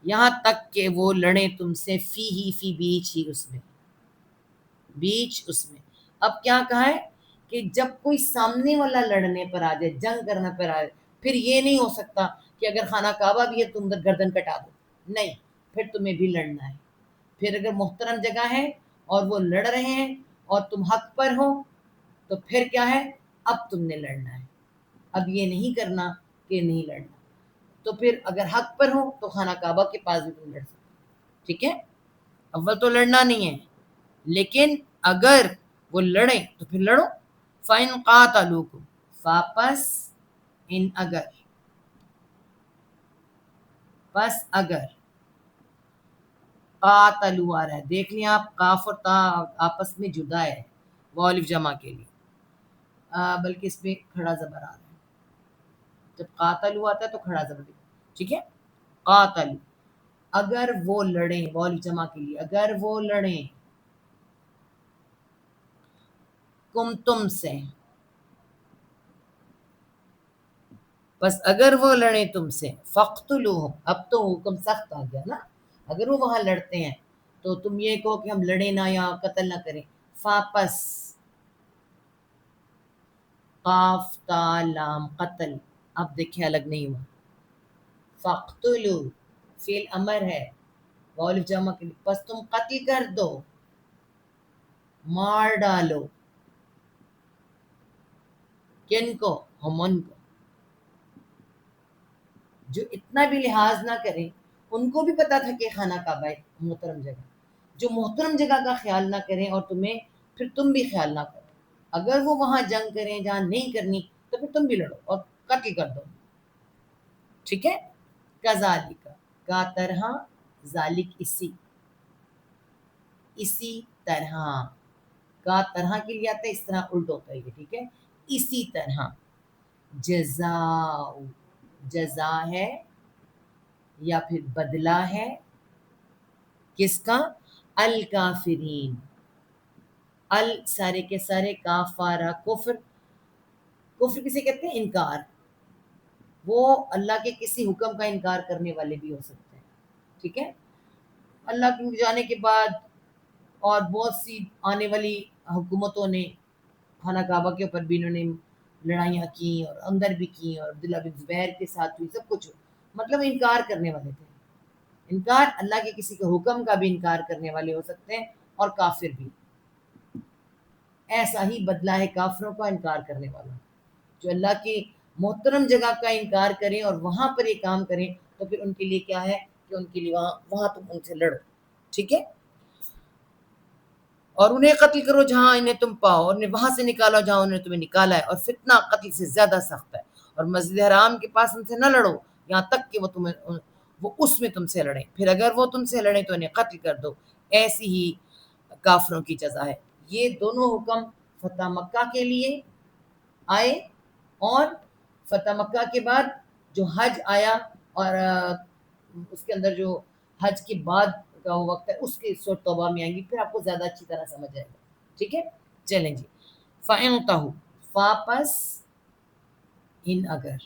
یہاں تک کہ وہ لڑیں تم سے، فی بیچ ہی اس میں، بیچ اس میں۔ اب کیا کہا ہے کہ جب کوئی سامنے والا لڑنے پر آ جائے، جنگ کرنے پر آ جائے، پھر یہ نہیں ہو سکتا کہ اگر خانہ کعبہ بھی ہے تم ادھر گردن کٹا دو، نہیں، پھر تمہیں بھی لڑنا ہے۔ پھر اگر محترم جگہ ہے اور وہ لڑ رہے ہیں اور تم حق پر ہو تو پھر کیا ہے، اب تم نے لڑنا ہے، اب یہ نہیں کرنا کہ نہیں لڑنا۔ تو پھر اگر حق پر ہو تو خانہ کعبہ کے پاس بھی تم لڑ سکتے، ٹھیک ہے، اول تو لڑنا نہیں ہے، لیکن اگر وہ لڑیں تو پھر لڑو۔ فَإِنْ قَاتَلُوكُمْ، واپس ان اگر، پس اگر، قاتلو آ رہا ہے، دیکھ لیں آپ قاف اور تا آپس میں جدا ہے وہ الف جمع کے لیے، بلکہ اس میں کھڑا زبر آ رہا ہے، جب قاتلو آتا ہے تو کھڑا زبر، ٹھیک ہے، قاتلو، اگر وہ لڑیں، وہ الف جمع کے لیے، اگر وہ لڑیں، کم تم سے، بس اگر وہ لڑیں تم سے، فَاقْتُلُوهُمْ، اب تو حکم سخت آ گیا نا، اگر وہ وہاں لڑتے ہیں تو تم یہ کہو کہ ہم لڑیں نہ یا قتل نہ کریں، فاپس، قاف تا لام قتل، اب دیکھیں الگ نہیں ہوا، فَاقْتُلُوا فعل امر ہے وہ الف جمع کے لیے، بس تم قتل کر دو، مار ڈالو، کن کو، ہم ان کو، جو اتنا بھی لحاظ نہ کریں، ان کو بھی پتا تھا کہ خانہ کعبہ ہے محترم جگہ، جو محترم جگہ کا خیال نہ کریں اور تمہیں پھر تم بھی خیال نہ کرو، اگر وہ وہاں جنگ کریں جہاں نہیں کرنی تو پھر تم بھی لڑو اور قتل کر دو، ٹھیک ہے، کذالک، کا طرح، ذالک اسی، اسی طرح، کا طرح کے لیے آتا ہے، اس طرح الٹ ہوتا ہے یہ، ٹھیک ہے، اسی طرح، جزاء، جزا ہے یا پھر بدلہ ہے، کس کا، الکافرین، ال سارے کے سارے، کافارہ کفر، کفر کسے کہتے ہیں، انکار، وہ اللہ کے کسی حکم کا انکار کرنے والے بھی ہو سکتے ہیں، ٹھیک ہے، اللہ کے جانے کے بعد اور بہت سی آنے والی حکومتوں نے خانہ کعبہ کے اوپر بھی انہوں نے لڑائیاں کی اور اندر بھی کی، اور عبداللہ بن زبیر کے ساتھ ہوئی، سب کچھ، مطلب انکار کرنے والے تھے، انکار اللہ کے کسی کے حکم کا بھی انکار کرنے والے ہو سکتے ہیں، اور کافر بھی، ایسا ہی بدلہ ہے کافروں کا انکار کرنے والا، جو اللہ کی محترم جگہ کا انکار کریں اور وہاں پر یہ کام کریں تو پھر ان کے لیے کیا ہے کہ ان کے لیے وہاں تم ان سے لڑو، ٹھیک ہے، اور انہیں قتل کرو جہاں انہیں تم پاؤ، اور انہیں وہاں سے نکالو جہاں انہیں تمہیں نکالا ہے، اور فتنہ قتل سے زیادہ سخت ہے، اور مسجد حرام کے پاس ان سے نہ لڑو یہاں تک کہ وہ اس میں تم سے لڑیں، پھر اگر وہ تم سے لڑیں تو انہیں قتل کر دو، ایسی ہی کافروں کی جزا ہے۔ یہ دونوں حکم فتح مکہ کے لیے آئے، اور فتح مکہ کے بعد جو حج آیا، اور اس کے اندر جو حج کے بعد کا وہ وقت ہے اس کے سورۃ توبہ میں آئیں گی، پھر آپ کو زیادہ اچھی طرح سمجھ آئے گا، ٹھیک ہے، چلیں جی، فَإِنْتَهُوا، واپس ان اگر،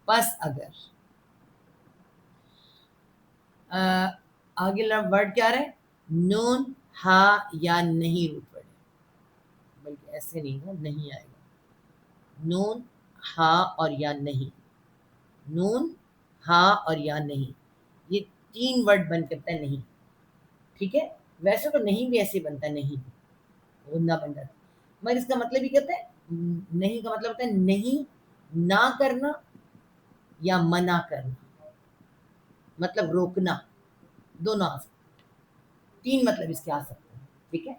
پس اگر، آگے ورڈ کیا رہے، نون ہا یا نہیں روٹ ورڈ ہے، بلکہ ایسے نہیں ہے، نہیں آئے گا، نون ہا اور یا نہیں، نون ہا اور یا نہیں، یہ تین ورڈ بن کرتا ہے نہیں، ٹھیک ہے، ویسے تو نہیں بھی ایسے بنتا ہے، نہیں غنہ بن جاتا ہے، مگر اس کا مطلب یہ کہتا ہے، نہیں کا مطلب ہوتا ہے نہیں، نہ کرنا یا منع کرنا، مطلب روکنا، دونوں آ سکتے، 3 مطلب اس کے آ سکتے ہیں، ٹھیک ہے؟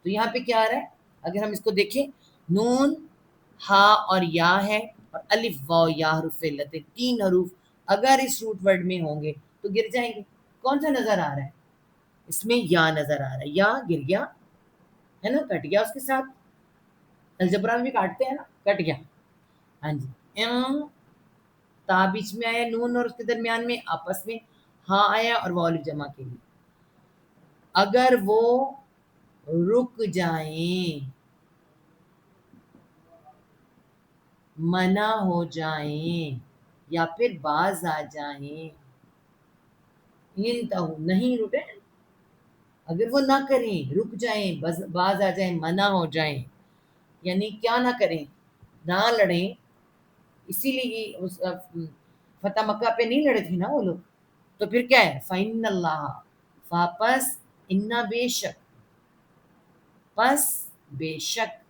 تو یہاں پہ کیا آ رہا ہے؟ اگر ہم اس کو دیکھیں، نون، ہا اور یا ہے، اور الف واو یا حروف علت، 3 حروف اگر اس روٹ ورڈ میں ہوں گے تو گر جائیں گے۔ کون سا نظر آ رہا ہے؟ اس میں یا نظر آ رہا ہے، یا گر گیا ہے نا، کٹ گیا اس کے ساتھ، الجبرا میں بھی کاٹتے ہیں نا، کٹ گیا، ہاں جی۔ تا بیچ میں آیا نون اور اس کے درمیان میں آپس میں ہاں آیا اور واو الف جمع کے لیے، اگر وہ رک جائیں، منع ہو جائیں، یا پھر باز آ جائیں، نہیں رکے، اگر وہ نہ کریں، رک جائیں، باز آ جائیں، منع ہو جائیں، یعنی کیا نہ کریں، نہ لڑیں، اسی لیے اس فتح مکہ پہ نہیں لڑے تھے نا وہ لوگ، تو پھر کیا ہے؟ فَإِنَّ اللَّهَ، واپس، انا بے شک، پس بے شک،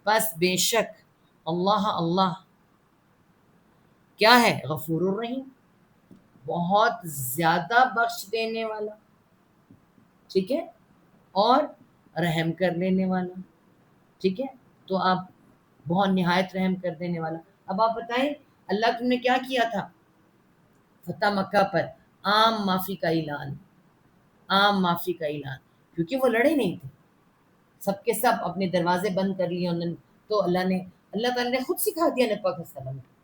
پس بے شک، اللہ اللہ کیا ہے؟ غفور الرحیم، بہت زیادہ بخش دینے والا، ٹھیک ہے، اور رحم کر لینے والا، ٹھیک ہے؟ تو آپ بہت نہایت رحم کر دینے والا۔ اب آپ بتائیں اللہ تم نے کیا کیا تھا فتح مکہ پر؟ عام معافی کا اعلان، عام معافی کا اعلان، کیونکہ وہ لڑے نہیں تھے، سب کے سب اپنے دروازے بند کر لیے انہوں نے، تو اللہ تعالیٰ نے خود سکھا دیا نبی پاک صلی اللہ علیہ وسلم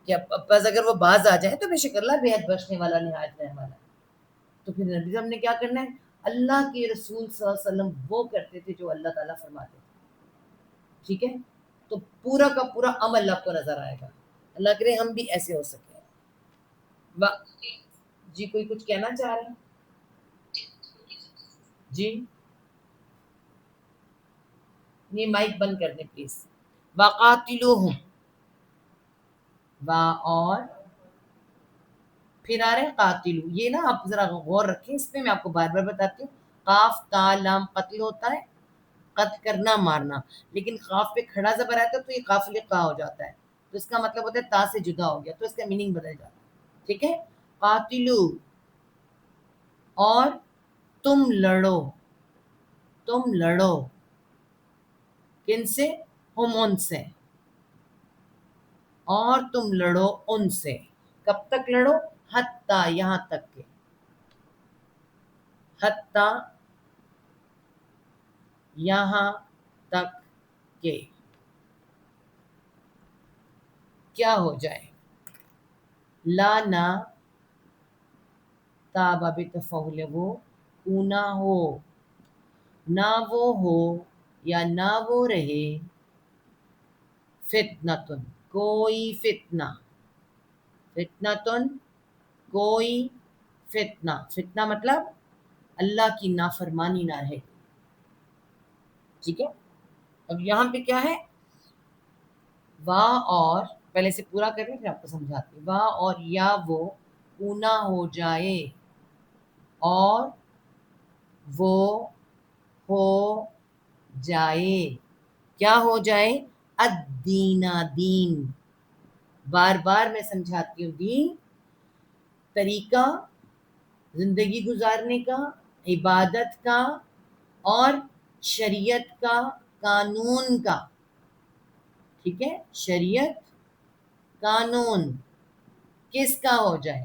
کہ بس اگر وہ باز آ جائے تو بے شک اللہ بے حد بخشنے والا، نہایت رحم والا۔ تو پھر نبی صاحب نے کیا کرنا ہے؟ اللہ کے رسول صلی اللہ علیہ وسلم وہ کرتے تھے جو اللہ تعالیٰ فرماتے تھے، ٹھیک ہے؟ تو پورا کا پورا عمل آپ کو نظر آئے گا، اللہ کرے ہم بھی ایسے ہو سکیں۔ جی کوئی کچھ کہنا چاہ رہے ہیں؟ جی نہیں، مائک بند کر دیں پلیز۔ وقاتلوہم، وا اور پھر آ رہے ہیں قاتلو، یہ نا آپ ذرا غور رکھیں اس پہ، میں آپ کو بار بار بتاتی ہوں، قاف تا لام قتل ہوتا ہے، قتل کرنا، مارنا، لیکن قاف پہ کھڑا زبر آتا ہے تو یہ قافل قا ہو جاتا ہے، تو اس کا مطلب ہوتا ہے تا سے جدا ہو گیا، تو اس کا میننگ بدل جاتا ہے، ٹھیک ہے؟ قاتلو، اور تم لڑو، تم لڑو، کن سے؟ ہم ان سے، اور تم لڑو ان سے، کب تک لڑو؟ حتیٰ، یہاں تک کہ، حتیٰ یہاں تک کہ کیا ہو جائے؟ لا نہ، تا باب تفاعل ہے، وہ اونا ہو، نہ وہ ہو یا نہ وہ رہے، فتنتن، کوئی فتنہ، فتنتن، کوئی فتنہ، فتنہ مطلب اللہ کی نافرمانی نہ رہے، ٹھیک ہے؟ اب یہاں پہ کیا ہے؟ وا اور، پہلے سے پورا کر لیں پھر آپ کو سمجھاتی ہوں، وا اور یا وہ اونا ہو جائے، اور وہ ہو جائے، کیا ہو جائے؟ الدینہ، دین، بار بار میں سمجھاتی ہوں، دین طریقہ زندگی گزارنے کا، عبادت کا، اور شریعت کا، قانون کا، ٹھیک ہے؟ شریعت، قانون کس کا ہو جائے؟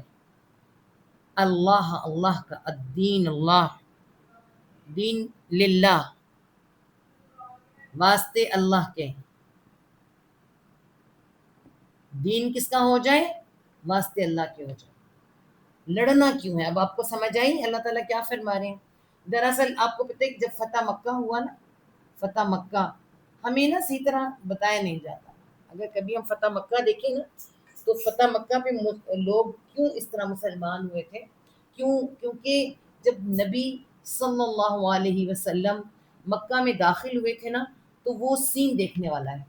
اللہ، اللہ کا، الدین، اللہ، دین للہ، واسطے اللہ کے، دین کس کا ہو جائے؟ واسطے اللہ کے ہو جائے۔ لڑنا کیوں ہے؟ اب آپ کو سمجھ آئی اللہ تعالیٰ کیا فرما رہے ہیں؟ دراصل آپ کو پتہ ہے جب فتح مکہ ہوا نا، فتح مکہ ہمیں نا صحیح طرح بتایا نہیں جاتا، اگر کبھی ہم فتح مکہ دیکھیں نا تو فتح مکہ پہ لوگ کیوں اس طرح مسلمان ہوئے تھے؟ کیونکہ جب نبی صلی اللہ علیہ وسلم مکہ میں داخل ہوئے تھے نا تو وہ سین دیکھنے والا ہے،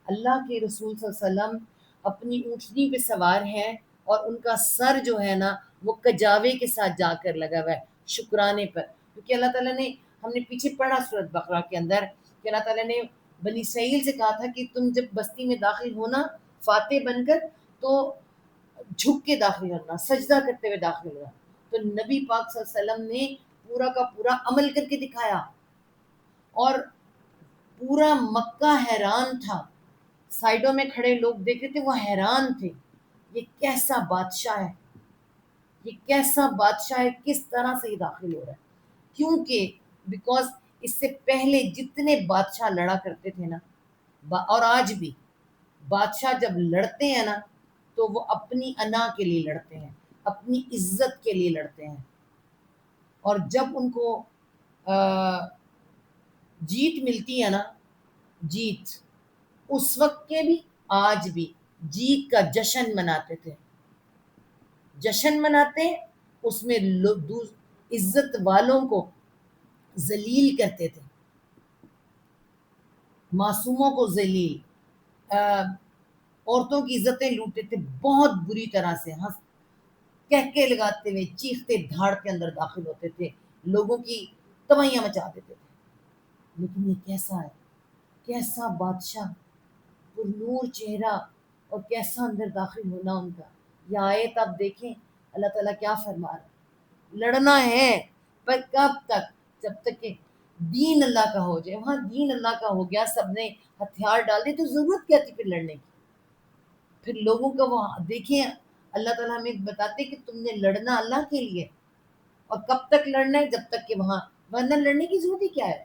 اللہ کے رسول صلی اللہ علیہ وسلم اپنی اونٹنی پہ سوار ہیں، اور ان کا سر جو ہے نا وہ کجاوے کے ساتھ جا کر لگا ہوا ہے شکرانے پر، کیونکہ اللہ تعالیٰ نے، ہم نے پیچھے پڑھا سورۃ بقرہ کے اندر کہ اللہ تعالیٰ نے بنی اسرائیل سے کہا تھا کہ تم جب بستی میں داخل ہونا فاتح بن کر تو جھک کے داخل ہونا، سجدہ کرتے ہوئے داخل ہونا. تو نبی پاک صلی اللہ علیہ وسلم نے پورا کا پورا عمل کر کے دکھایا، اور پورا مکہ حیران تھا. سائڈوں میں کھڑے لوگ دیکھ رہے تھے، وہ حیران تھے، یہ کیسا بادشاہ ہے، یہ کیسا بادشاہ ہے، کس طرح سے یہ داخل ہو رہا ہے. کیونکہ بیکاز اس سے پہلے جتنے بادشاہ لڑا کرتے تھے نا، اور آج بھی بادشاہ جب لڑتے ہیں نا تو وہ اپنی انا کے لیے لڑتے ہیں، اپنی عزت کے لیے لڑتے ہیں. اور جب ان کو جیت ملتی ہے نا، جیت، اس وقت کے بھی آج بھی جیت کا جشن مناتے تھے. جشن مناتے ہیں، اس میں عزت والوں کو ذلیل کرتے تھے، معصوموں کو ذلیل، عورتوں کی عزتیں لوٹتے تھے بہت بری طرح سے، کہکے لگاتے ہوئے چیختے دھاڑتے اندر داخل ہوتے تھے، لوگوں کی تباہیاں مچا دیتے تھے. لیکن یہ کیسا ہے، کیسا بادشاہ، پر نور چہرہ، اور کیسا اندر داخل ہونا ان کا. یہ آیت آپ دیکھیں اللہ تعالیٰ کیا فرما رہا ہے. لڑنا ہے، پر کب تک؟ جب تک کہ دین اللہ کا ہو جائے. وہاں دین اللہ کا ہو گیا، سب نے ہتھیار ڈال دیے، تو ضرورت کیا تھی پھر لڑنے کی؟ پھر لوگوں کا وہ دیکھیں، اللہ تعالیٰ ہمیں بتاتے کہ تم نے لڑنا اللہ کے لیے، اور کب تک لڑنا ہے؟ جب تک کہ وہاں، ورنہ لڑنے کی ضرورت ہی کیا ہے؟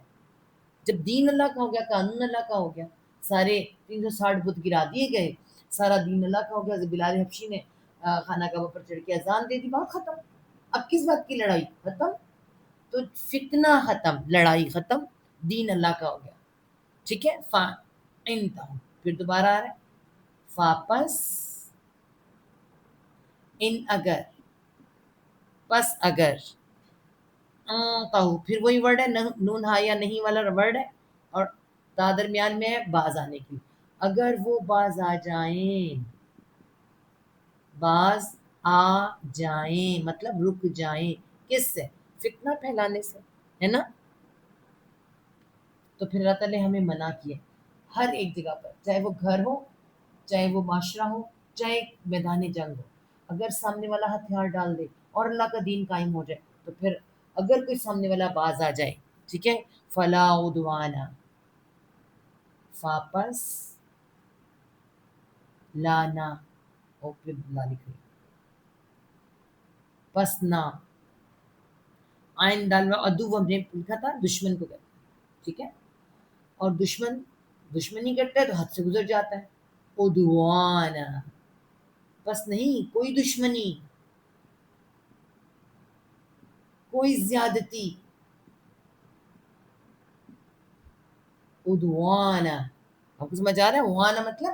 جب دین اللہ کا ہو گیا، قانون اللہ کا ہو گیا، سارے 360 بت گرا دیے گئے، سارا دین اللہ کا ہو گیا. بلال حبشی نے خانہ کعبہ پر چڑھ کے اذان دے دی، بات ختم. اب کس بات کی لڑائی؟ ختم. تو فتنہ ختم، لڑائی ختم، دین اللہ کا ہو گیا. ٹھیک ہے. انتہا، پھر دوبارہ آ رہا ہے واپس، ان اگر، پس اگر، پھر وہی ورڈ ہے، نون ہا یا نہیں والا ورڈ ہے، اور تا درمیان میں ہے باز آنے کی. اگر وہ باز آ جائیں، باز آ جائیں مطلب رک جائیں. کس سے؟ فتنہ پھیلانے سے، ہے نا. تو پھر اللہ تعالیٰ نے ہمیں منع کیا ہر ایک جگہ پر، چاہے وہ گھر ہو، چاہے وہ معاشرہ ہو، چاہے میدان جنگ ہو. اگر سامنے والا ہتھیار ڈال دے اور اللہ کا دین قائم ہو جائے، تو پھر اگر کوئی سامنے والا باز آ جائے، ٹھیک ہے، فلا عدوانا، واپس، لانا، اور پھر لا لکھ رہی، پس نہ، آئین ڈالوا، ادو ہم نے لکھا تھا دشمن کو کہتے ہیں، ٹھیک ہے. اور دشمنی کرتا ہے تو حد سے گزر جاتا ہے. عدوانا، بس نہیں، کوئی دشمنی، کوئی زیادتی. عدوانا، آپ کو سمجھ آ رہا ہے؟ وانا مطلب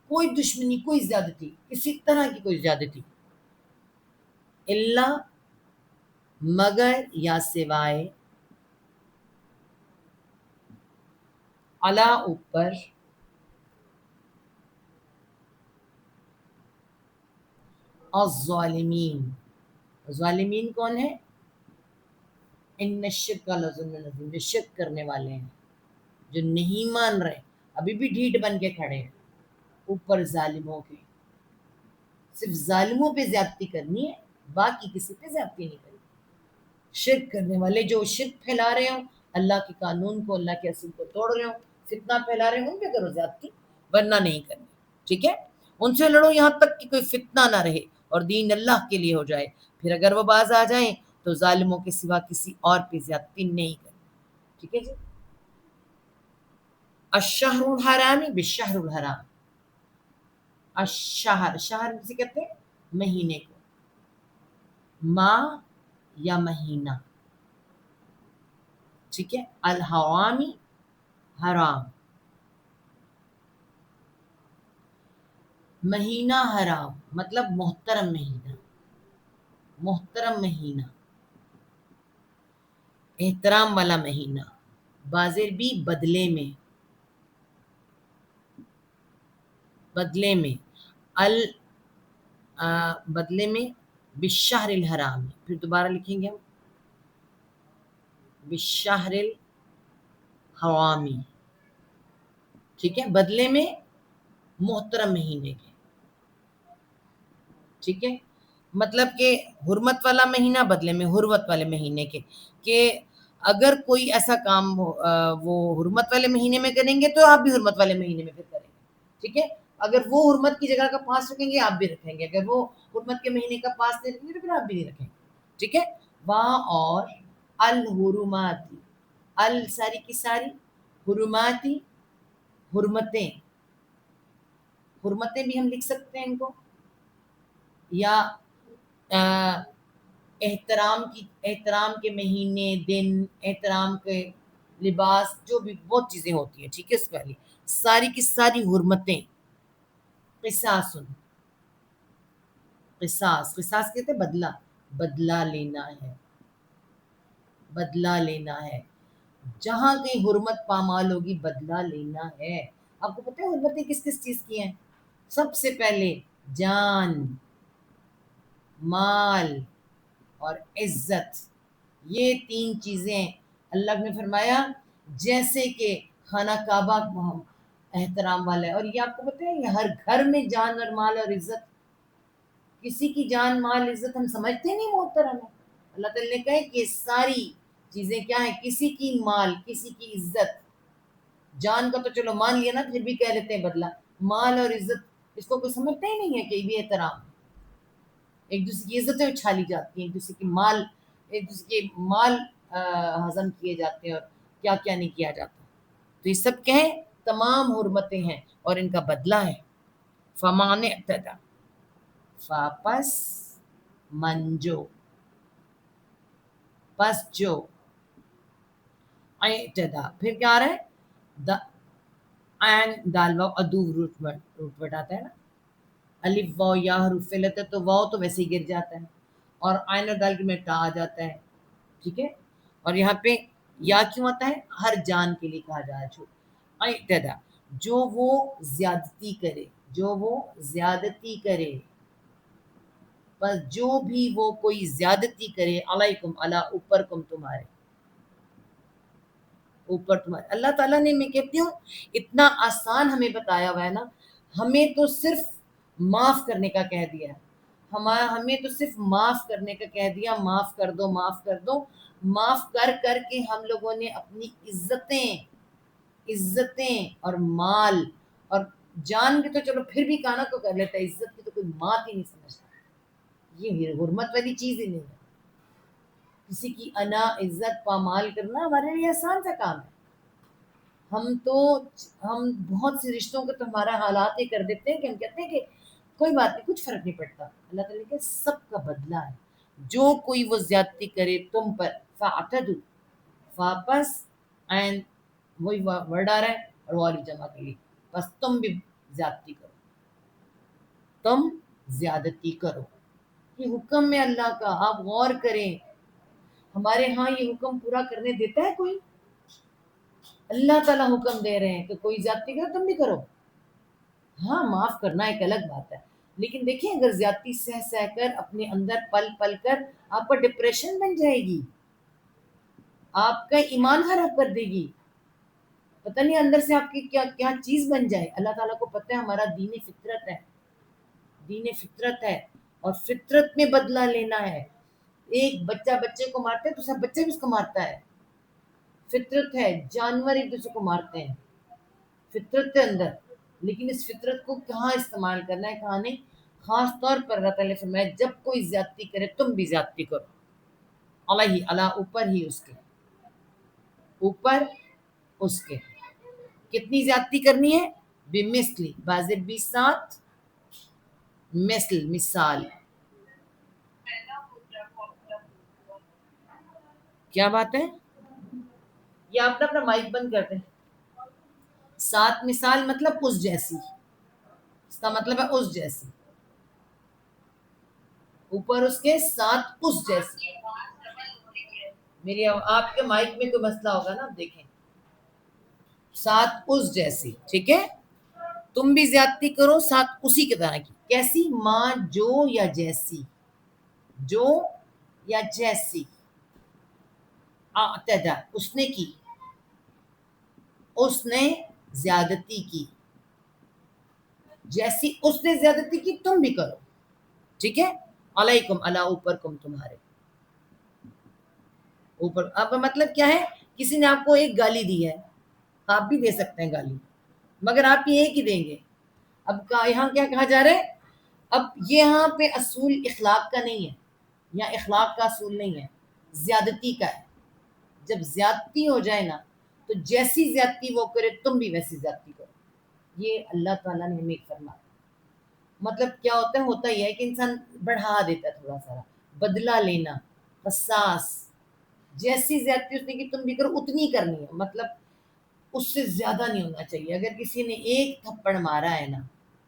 کوئی دشمنی، کوئی زیادتی، کسی طرح کی کوئی زیادتی. اللہ، مگر یا سوائے، علا اوپر، الظالمین، ظالمین کون ہے؟ ان الشرک لظلم عظیم، جو شرک کرنے والے ہیں، جو نہیں مان رہے، ابھی بھی ڈھیٹ بن کے کھڑے ہیں اوپر ظالموں کے. صرف ظالموں پہ زیادتی کرنی ہے، باقی کسی پہ زیادتی نہیں کرنی. شرک کرنے والے جو شرک پھیلا رہے ہوں، اللہ کے قانون کو، اللہ کے اصول کو توڑ رہے ہوں، فتنہ پھیلا رہے ہوں، ان پہ کرو زیادتی، ورنہ نہیں کرنی. ٹھیک ہے. ان سے لڑو یہاں تک کہ کوئی فتنہ نہ رہے اور دین اللہ کے لیے ہو جائے. پھر اگر وہ باز آ جائیں تو ظالموں کے سوا کسی اور پہ زیادتی نہیں کرنی. ٹھیک ہے جی. الشہر الحرام بالشہر الحرام، الشہر، شہر کسے کہتے ہیں؟ مہینے کو. ماہ یا مہینہ، ٹھیک ہے. الحرامی، حرام، مہینہ حرام مطلب محترم مہینہ، محترم مہینہ، احترام والا مہینہ. بازر بھی بدلے میں، بدلے میں، بدلے میں، بالشہر الحرام. پھر دوبارہ لکھیں گے ہم، بالشہر الحرامی. ٹھیک ہے، بدلے میں محترم مہینے کے، ٹھیک ہے، مطلب کہ حرمت والا مہینہ بدلے میں حرمت والے مہینے کے، کہ اگر کوئی ایسا کام وہ حرمت والے مہینے میں کریں گے تو آپ بھی حرمت والے مہینے میں پھر کریں گے، ٹھیک ہے، اگر وہ حرمت کی جگہ کا پاس رکھیں گے آپ بھی رکھیں گے، اگر وہ حرمت کے مہینے کا پاس نہیں رکھیں گے تو پھر آپ بھی نہیں رکھیں گے، ٹھیک ہے، وہاں اور الحرماتی، ال ساری کی ساری، حرماتی حرمتیں، حرمتیں بھی ہم لکھ سکتے ہیں ان کو، یا احترام کے مہینے، دن، احترام کے لباس، جو بھی بہت چیزیں ہوتی ہیں، ٹھیک ہے، اس پہلی ساری کی ساری حرمتیں، قصاص، قصاص کہتے ہیں بدلہ، بدلہ لینا ہے، بدلہ لینا ہے، جہاں کہیں حرمت پامال ہوگی بدلہ لینا ہے۔ آپ کو پتہ ہے حرمتیں کس کس چیز کی ہیں؟ سب سے پہلے جان، مال اور عزت، یہ تین چیزیں اللہ نے فرمایا جیسے کہ خانہ کعبہ احترام والا ہے، اور یہ آپ کو پتہ ہے یہ ہر گھر میں جان اور مال اور عزت، کسی کی جان مال عزت ہم سمجھتے نہیں محترم ہے، اللہ تعالیٰ نے کہا کہ یہ ساری چیزیں کیا ہیں، کسی کی مال، کسی کی عزت، جان کا تو چلو مان لیا نا، پھر بھی کہہ لیتے ہیں بدلہ، مال اور عزت اس کو کوئی سمجھتا ہی نہیں ہے کہ یہ بھی احترام، ایک دوسرے کی عزتیں اچھالی جاتی ہیں، ایک دوسرے کے مال ہضم کیے جاتے ہیں، اور کیا کیا نہیں کیا جاتا، تو یہ سب کہیں تمام حرمتیں ہیں اور ان کا بدلہ ہے۔ فمان اعتدى، پس منجو، پس جو، اعتدى پھر کیا آ رہا ہے، عین دال واو ادو روٹ ورڈ آتا ہے نا، الف واو یا حروف علت ہے تو واو تو ویسے ہی گر جاتا ہے، اور عین اور دال میں ٹا آ جاتا ہے، ٹھیک ہے، اور یہاں پہ یا کیوں آتا ہے؟ ہر جان کے لیے کہا جا رہا ہے، اعتدى جو وہ زیادتی کرے، جو وہ زیادتی کرے، بس جو بھی وہ کوئی زیادتی کرے، علیکم علی اوپر کم تمہارے، اوپر تمہارے، اللہ تعالیٰ نے، میں کہتی ہوں اتنا آسان ہمیں بتایا ہوا ہے نا، ہمیں تو صرف معاف کرنے کا کہہ دیا ہے، ہمیں تو صرف معاف کرنے کا کہہ دیا، معاف کر دو، معاف کر دو، معاف کر کر کے ہم لوگوں نے اپنی عزتیں اور مال اور جان بھی تو چلو پھر بھی کانا کو کر لیتا ہے، عزت کی تو کوئی بات ہی نہیں سمجھتا، یہ حرمت والی چیز ہی نہیں ہے، کسی کی انا عزت پامال کرنا ہمارے لیے آسان سا کام ہے، ہم بہت سے رشتوں کو تو ہمارا حالات یہ کر دیتے ہیں کہ ہم کہتے ہیں کہ کوئی بات نہیں، کچھ فرق نہیں پڑتا، اللہ تعالیٰ کہ سب کا بدلہ ہے، جو کوئی وہ زیادتی کرے تم پر، فاعتدوا، واپس عین وہی ورڈ آ رہا ہے اور وہ علی جمع کے لیے، بس تم بھی زیادتی کرو، تم زیادتی کرو، یہ حکم ہے اللہ کا، آپ غور کریں، ہمارے ہاں یہ حکم پورا کرنے دیتا ہے کوئی؟ اللہ تعالیٰ حکم دے رہے ہیں کہ کوئی زیادتی کرو تم بھی کرو، ہاں معاف کرنا ایک الگ بات ہے، لیکن دیکھیں اگر زیادتی سہ کر اپنے اندر پل پل کر آپ کا ڈپریشن بن جائے گی، آپ کا ایمان خراب کر دے گی، پتہ نہیں اندر سے آپ کی کیا کیا چیز بن جائے، اللہ تعالیٰ کو پتہ ہے ہمارا دین فطرت ہے، دین فطرت ہے، اور فطرت میں بدلہ لینا ہے، ایک بچہ بچے کو مارتا ہے تو سب بچے بھی اس کو مارتا ہے، فطرت ہے، جانور ایک دوسرے کو مارتے ہیں فطرت کے اندر، لیکن اس فطرت کو کہاں استعمال کرنا ہے کہاں نہیں، خاص طور پر اللہ تعالیٰ نے فرمایا جب کوئی زیادتی کرے تم بھی زیادتی کرو، علیہ اللہ اوپر ہی اس کے، اوپر اس کے، کتنی زیادتی کرنی ہے؟ بمثلی، بازب بھی ساتھ، مثال، کیا بات ہے؟ یہ آپ نے اپنا مائک بند کر دیں، ساتھ مثال مطلب اس جیسی، اس کا مطلب ہے اس جیسی، اوپر اس کے ساتھ اس جیسی، میری آپ کے مائک میں کوئی مسئلہ ہوگا نا، آپ دیکھیں، ساتھ اس جیسی، ٹھیک ہے، تم بھی زیادتی کرو ساتھ اسی کی طرح کی، کیسی؟ ماں جو یا جیسی، جو یا جیسی، اعتدى اس نے کی، اس نے زیادتی کی، جیسی اس نے زیادتی کی تم بھی کرو، ٹھیک ہے؟ علیکم اللہ اوپر کم تمہارے اوپر. اب مطلب کیا ہے؟ کسی نے آپ کو ایک گالی دی ہے، آپ بھی دے سکتے ہیں گالی، مگر آپ یہ ایک ہی دیں گے. اب یہاں کیا کہا جا رہا ہے؟ اب یہاں پہ اصول اخلاق کا نہیں ہے، یا اخلاق کا اصول نہیں ہے، زیادتی کا ہے. جب زیادتی ہو جائے نا تو جیسی زیادتی وہ کرے تم بھی ویسی زیادتی کرو. یہ اللہ تعالیٰ نے ہمیں فرمایا. مطلب کیا ہوتا یہ ہے کہ انسان بڑھا دیتا ہے تھوڑا سا، بدلہ لینا، قصاص. جیسی زیادتی اس نے کی تم بھی کرو، اتنی کرنی ہے، مطلب اس سے زیادہ نہیں ہونا چاہیے. اگر کسی نے ایک تھپڑ مارا ہے نا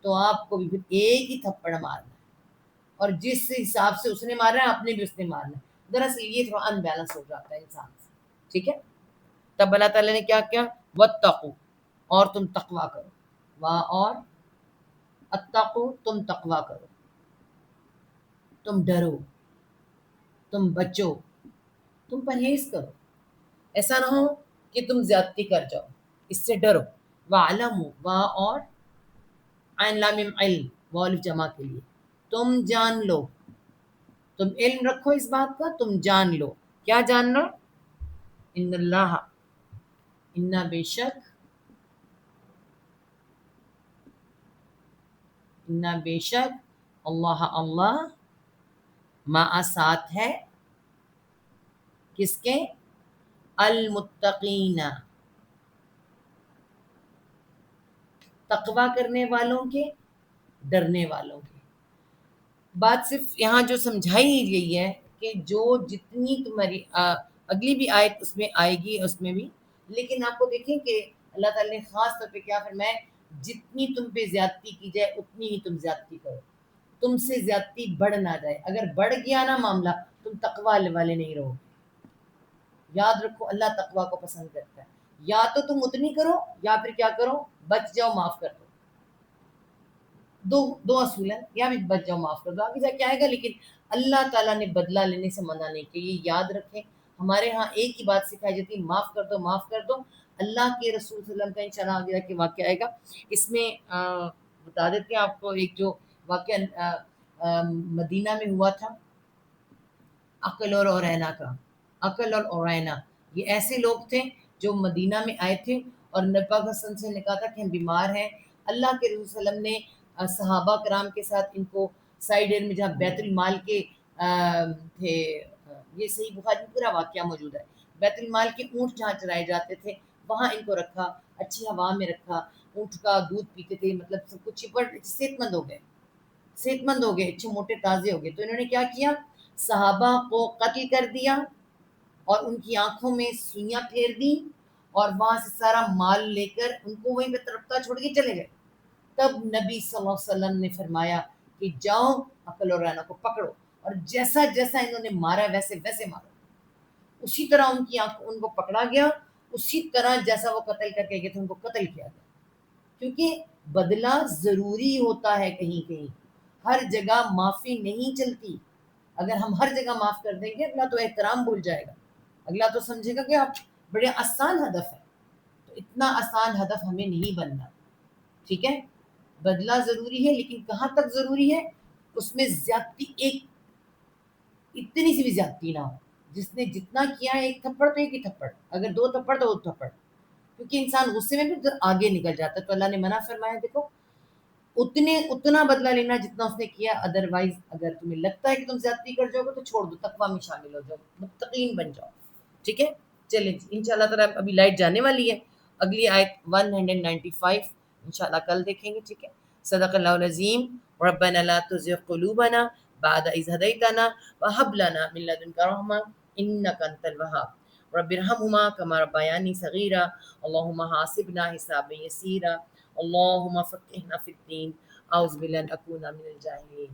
تو آپ کو بھی پھر ایک ہی تھپڑ مارنا ہے، اور جس حساب سے اس نے مارا ہے آپ نے بھی اس نے مارنا ہے. دراصل یہ تھوڑا ان بیلنس ہو جاتا ہے انسان سے، ٹھیک ہے؟ تب اللہ تعالیٰ نے کیا کیا؟ واتقوا، اور تم تقوی کرو. اور اتقوا، تم تقوی کرو، تم ڈرو، تم بچو، تم پرہیز کرو. ایسا نہ ہو کہ تم زیادتی کر جاؤ، اس سے ڈرو. وَعْلَمُوا، اور عین لام میم علم، والف جمع کے لیے، تم جان لو، تم علم رکھو اس بات کا، تم جان لو. کیا جاننا؟ ان اللہ، انا بے شک، انا بے شک، اللہ اللہ، مع ساتھ ہے، کس کے؟ المتقین، تقوی کرنے والوں کے، ڈرنے والوں کے. بات صرف یہاں جو سمجھائی گئی ہے کہ جو جتنی تمہاری اگلی بھی آیت اس میں آئے گی اس میں بھی، لیکن آپ کو دیکھیں کہ اللہ تعالیٰ نے خاص طور پہ کیا فرمایا، جتنی تم پہ زیادتی کی جائے اتنی ہی تم زیادتی کرو، تم سے زیادتی بڑھ نہ جائے. اگر بڑھ گیا نا معاملہ تم تقوی والے نہیں رہو. یاد رکھو اللہ تقوی کو پسند کرتا ہے. یا تو تم اتنی کرو یا پھر کیا کرو؟ بچ جاؤ، معاف کر دو. دو اصول ہیں، یا بھی بچ جاؤ معاف کر دو، آگے جا کے آئے گا. لیکن اللہ تعالیٰ نے بدلہ لینے سے منع نہیں کیا. یہ یاد رکھیں، ہمارے ہاں ایک ہی بات سکھائی جاتی ہے، معاف کر دو، معاف کر دو. اللہ کے رسول صلی اللہ علیہ وسلم کا انشاءاللہ آگے جا کے واقعہ آئے گا. اس میں بتا دیتے ہیں آپ کو ایک جو واقعہ مدینہ میں ہوا تھا، عقل اور اورینا کا. عقل اور اورینا یہ ایسے لوگ تھے جو مدینہ میں آئے تھے، اور نبی پاک صلی اللہ علیہ وسلم نے کہا تھا کہ ہم بیمار ہیں. اللہ کے رسول صلی اللہ علیہ وسلم نے صحابہ کرام کے ساتھ ان کو سائڈ ایئر میں جہاں بیت المال کے تھے، یہ صحیح بخاری میں پورا واقعہ موجود ہے، بیت المال کے اونٹ جہاں چرائے جاتے تھے وہاں ان کو رکھا، اچھی ہوا میں رکھا، اونٹ کا دودھ پیتے تھے، مطلب سب کچھ صحت مند ہو گئے، صحت مند ہو گئے، اچھے موٹے تازے ہو گئے. تو انہوں نے کیا کیا؟ صحابہ کو قتل کر دیا، اور ان کی آنکھوں میں سوئیاں پھیر دی، اور وہاں سے سارا مال لے کر ان کو وہیں پہ تڑپتا چھوڑ کے چلے گئے. تب نبی صلی اللہ علیہ وسلم نے فرمایا کہ جاؤ عقل اور رینا کو پکڑو، اور جیسا جیسا انہوں نے مارا ویسے ویسے مارو. اسی طرح ان کو پکڑا گیا، اسی طرح جیسا وہ قتل کر کے گئے تھے ان کو قتل کیا گیا. کیونکہ بدلہ ضروری ہوتا ہے، کہیں کہیں ہر جگہ معافی نہیں چلتی. اگر ہم ہر جگہ معاف کر دیں گے اگلا تو احترام بھول جائے گا، اگلا تو سمجھے گا کہ آپ بڑے آسان ہدف ہے. تو اتنا آسان ہدف ہمیں نہیں بننا، ٹھیک ہے؟ بدلہ ضروری ہے، لیکن کہاں تک ضروری ہے؟ اس میں زیادتی اتنی سی بھی زیادتی نہ ہو. جس نے جتنا کیا ہے، ایک تھپڑ تو ایک ہی تھپڑ، اگر دو تھپڑ تو دو تھپڑ، کیونکہ انسان غصے میں بھی آگے نکل جاتا ہے. تو اللہ نے منع فرمایا، دیکھو اتنا بدلہ لینا جتنا اس نے کیا. ادروائز اگر تمہیں لگتا ہے کہ تم زیادتی کر جاؤ گے تو چھوڑ دو، تقویٰ میں شامل ہو جاؤ، متقین بن جاؤ، ٹھیک ہے؟ چلیں انشاءاللہ تعالیٰ ابھی لائٹ جانے والی ہے، اگلی آیت 195 انشاءاللہ کل دیکھیں گے، ٹھیک ہے؟ صدق اللہ العظیم. ربنا لا تزغ قلوبنا بعد إذ هديتنا وهب لنا من لدنك رحمة إنك أنت الوهاب رب ارحمهما كما ربياني صغيرا اللهم حاسبنا حسابا يسيرا اللهم فقهنا في الدين أعوذ بالله أن أكون من الجاهلين.